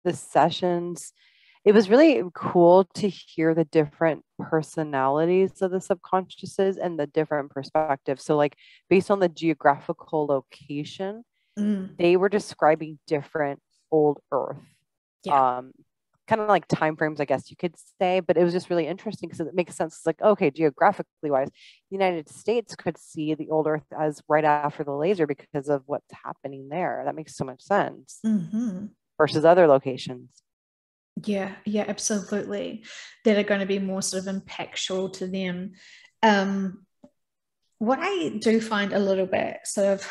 the sessions, it was really cool to hear the different personalities of the subconsciouses and the different perspectives. So like based on the geographical location, they were describing different old earth. Yeah. Kind of like time frames, I guess you could say, but it was just really interesting because it makes sense. It's like, okay, geographically wise, the United States could see the old earth as right after the laser because of what's happening there. That makes so much sense versus other locations. Yeah, absolutely. That are going to be more sort of impactful to them. What I do find a little bit sort of,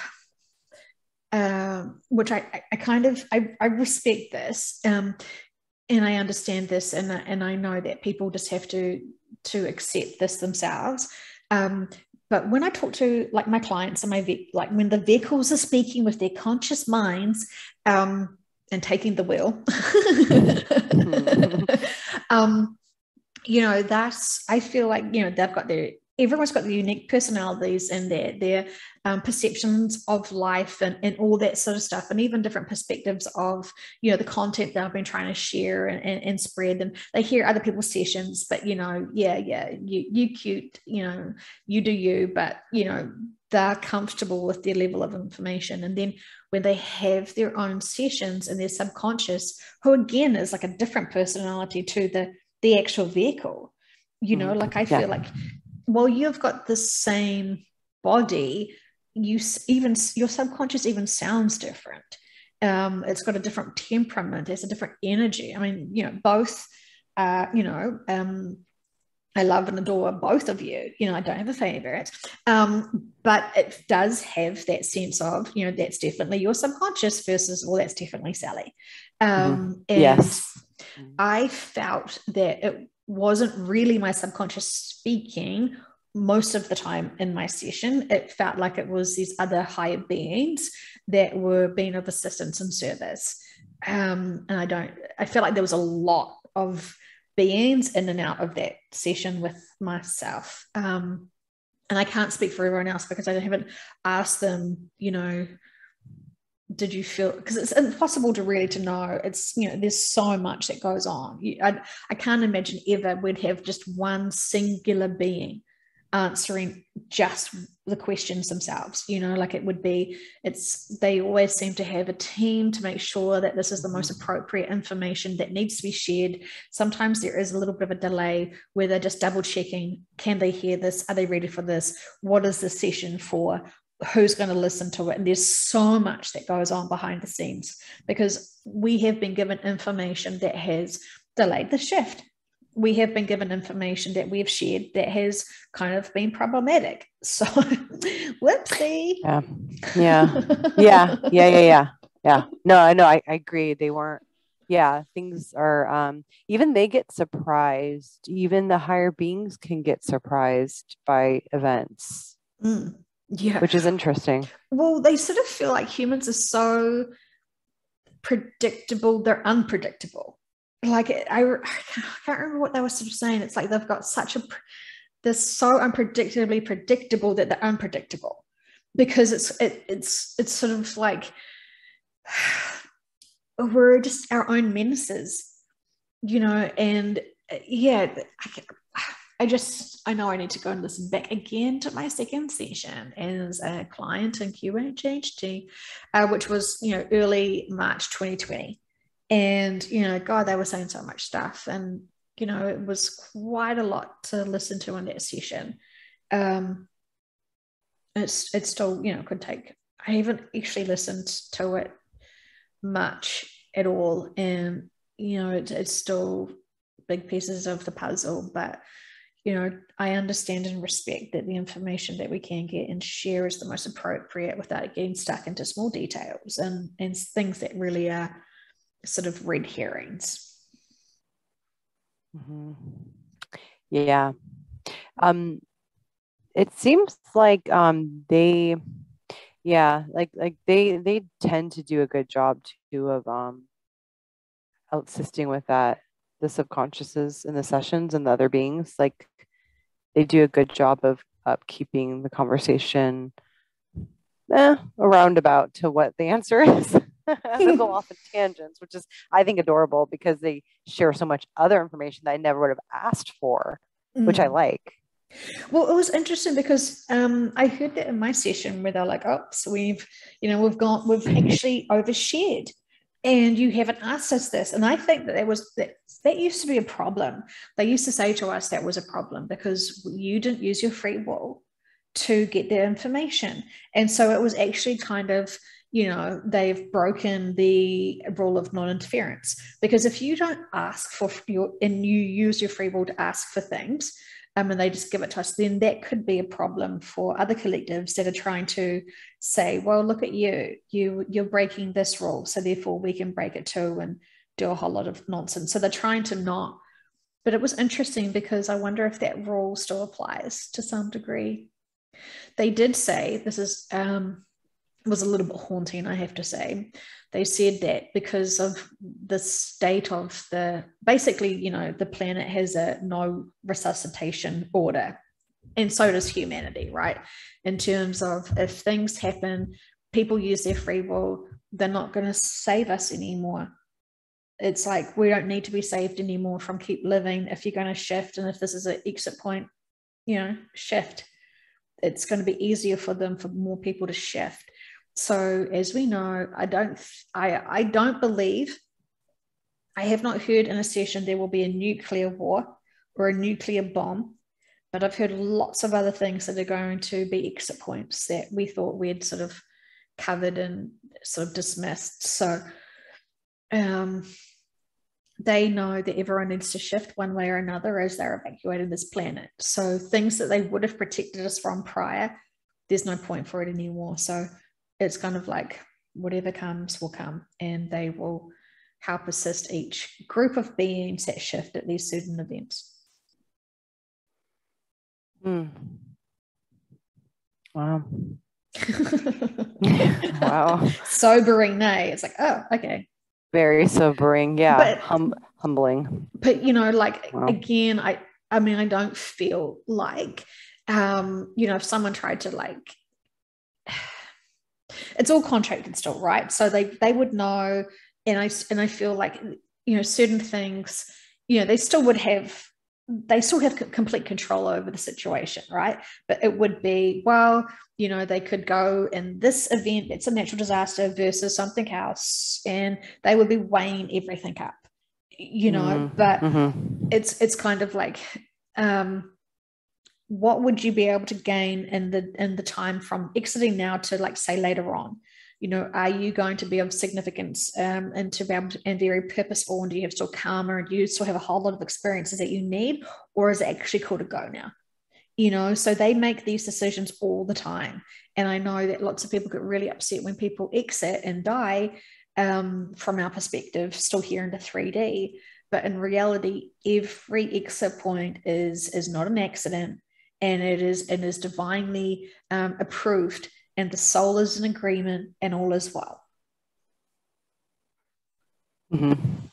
which I kind of, I respect this, and I understand this, and I know that people just have to accept this themselves. But when I talk to like my clients and like when the vehicles are speaking with their conscious minds, and taking the wheel, that's, I feel like, they've got everyone's got their unique personalities and their perceptions of life and all that sort of stuff, and even different perspectives of, the content that I've been trying to share and spread. And they hear other people's sessions, but, you cute, you do you, but, they're comfortable with their level of information. And then when they have their own sessions and their subconscious, who again is like a different personality to the actual vehicle, like I feel like, well, you've got the same body, your subconscious even sounds different. It's got a different temperament, there's a different energy. I mean, both I love and adore both of you. I don't have a favorite, but it does have that sense of, that's definitely your subconscious versus, well, that's definitely Sally. And yes, I felt that it wasn't really my subconscious speaking most of the time in my session. It felt like it was these other higher beings that were being of assistance and service. And I felt like there was a lot of beings in and out of that session with myself. And I can't speak for everyone else because I haven't asked them, did you feel, because it's impossible to really to know. It's, there's so much that goes on. I can't imagine ever we'd have just one singular being answering just the questions themselves, like it would be, they always seem to have a team to make sure that this is the most appropriate information that needs to be shared. Sometimes there is a little bit of a delay where they're just double checking, can they hear this, are they ready for this, what is the session for, who's going to listen to it. And there's so much that goes on behind the scenes because we have been given information that has delayed the shift. We have been given information that we've shared that has kind of been problematic. So whoopsie. Yeah. No, I know. I agree. They weren't Yeah, things are, even they get surprised. Even the higher beings can get surprised by events, Yeah. which is interesting. Well, they sort of feel like humans are so predictable, they're unpredictable. Like I can't remember what they were sort of saying. It's like they've got such a, they're so unpredictably predictable that they're unpredictable, because it's sort of like we're just our own menaces, and yeah, I know I need to go and listen back again to my second session as a client in QHHT, which was, early March 2020. And, God, they were saying so much stuff. And, it was quite a lot to listen to in that session. It's still, could take, I haven't actually listened to it much at all. And, it's still big pieces of the puzzle, but I understand and respect that the information that we can get and share is the most appropriate without getting stuck into small details and things that really are sort of red herrings. Mm-hmm. Yeah. It seems like they they tend to do a good job too of assisting with that, the subconsciouses in the sessions and the other beings. Like they do a good job of keeping the conversation around about to what the answer is. They'll go off in tangents, which is, I think, adorable because they share so much other information that I never would have asked for, which I like. Well, it was interesting because I heard that in my session where they're like, "Oh, so we've actually overshared, and you haven't asked us this." And I think that used to be a problem. They used to say to us that was a problem because you didn't use your free will to get their information, and so it was actually kind of, they've broken the rule of non-interference, because if you don't ask for and you use your free will to ask for things, and they just give it to us, then that could be a problem for other collectives that are trying to say, well, look at you're breaking this rule, so therefore we can break it too, and do a whole lot of nonsense. So they're trying to not. But it was interesting because I wonder if that rule still applies to some degree. They did say, this is was a little bit haunting, I have to say. They said that because of the state of basically, the planet has a no resuscitation order, and so does humanity, right? In terms of if things happen, people use their free will, they're not going to save us anymore. It's like we don't need to be saved anymore from keep living. If you're going to shift, and if this is an exit point, shift. It's going to be easier for more people to shift. So as we know, I don't believe, I have not heard in a session there will be a nuclear war or a nuclear bomb, but I've heard lots of other things that are going to be exit points that we thought we had sort of covered and sort of dismissed. So they know that everyone needs to shift one way or another as they're evacuating this planet. So things that they would have protected us from prior, there's no point for it anymore. So it's kind of like whatever comes will come, and they will help assist each group of beings that shift at these certain events. Wow. Wow. Sobering, nay. It's like, oh, okay. Very sobering. Yeah. But, humbling. But, wow. Again, I mean, I don't feel like, if someone tried to it's all contracted still, right? So they would know, and I feel like, certain things, they still have complete control over the situation, right? But it would be, well, they could go in this event, it's a natural disaster versus something else, and they would be weighing everything up, but it's kind of like, what would you be able to gain in the time from exiting now to say later on? Are you going to be of significance and to be able to, and very purposeful, and do you have still karma, and do you still have a whole lot of experiences that you need, or is it actually cool to go now? So they make these decisions all the time, and I know that lots of people get really upset when people exit and die, from our perspective, still here in the 3D. But in reality, every exit point is not an accident, and it is divinely approved, and the soul is in agreement, and all is well. Mm-hmm.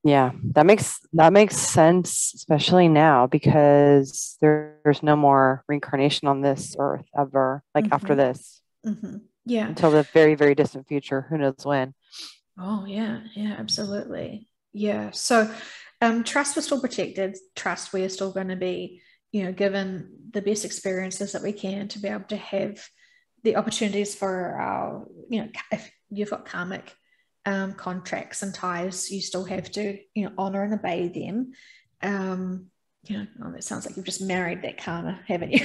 Yeah, that makes sense, especially now, because there's no more reincarnation on this earth ever, like after this. Yeah. Until the very, very distant future. Who knows when? Oh, yeah. Yeah, absolutely. Yeah. So trust was still protected. Trust, we are still going to be, given the best experiences that we can to be able to have the opportunities for our, if you've got karmic contracts and ties, you still have to, honor and obey them. It sounds like you've just married that karma, haven't you?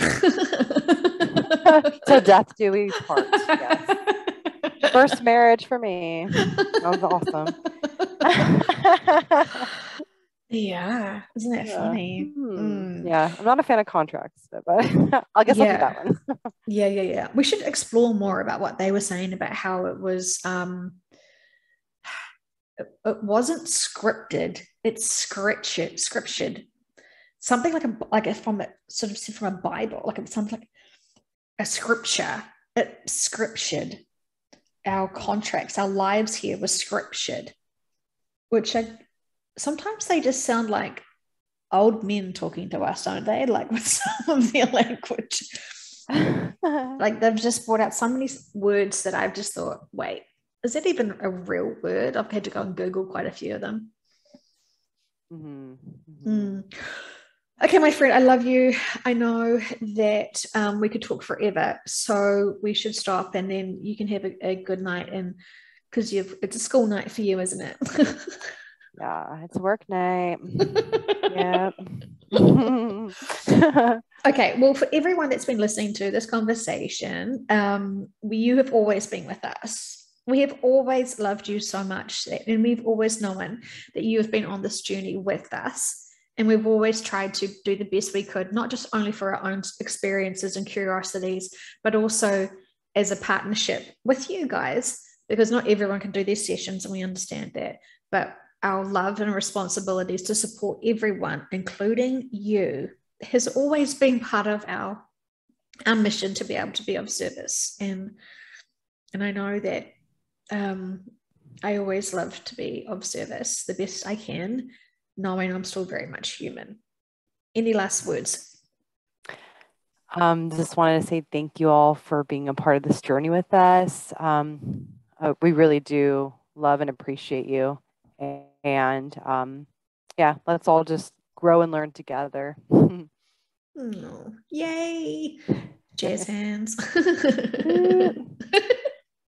So death do we part. Yes. First marriage for me. That was awesome. Yeah, isn't that funny? Yeah, I'm not a fan of contracts, but I guess I'll do that one. Yeah. We should explore more about what they were saying about how it was. It wasn't scripted; it's scriptured. Something like a from a sort of from a Bible, like it sounds like a scripture. It scriptured. Our contracts, our lives here were scriptured, which sometimes they just sound like old men talking to us, don't they? Like with some of their language. Like they've just brought out so many words that I've just thought, wait, is that even a real word? I've had to go and Google quite a few of them. Okay, my friend, I love you. I know that we could talk forever, so we should stop, and then you can have a good night, and because it's a school night for you, isn't it? Yeah, it's a work night. Yeah. Okay, well, for everyone that's been listening to this conversation, you have always been with us. We have always loved you so much, and we've always known that you have been on this journey with us. And we've always tried to do the best we could, not just only for our own experiences and curiosities, but also as a partnership with you guys, because not everyone can do these sessions, and we understand that. But our love and responsibilities to support everyone, including you, has always been part of our mission to be able to be of service. And I know that I always love to be of service the best I can, knowing I'm still very much human. Any last words? Just wanted to say thank you all for being a part of this journey with us. We really do love and appreciate you. And yeah, let's all just grow and learn together. Oh, yay. Jazz hands.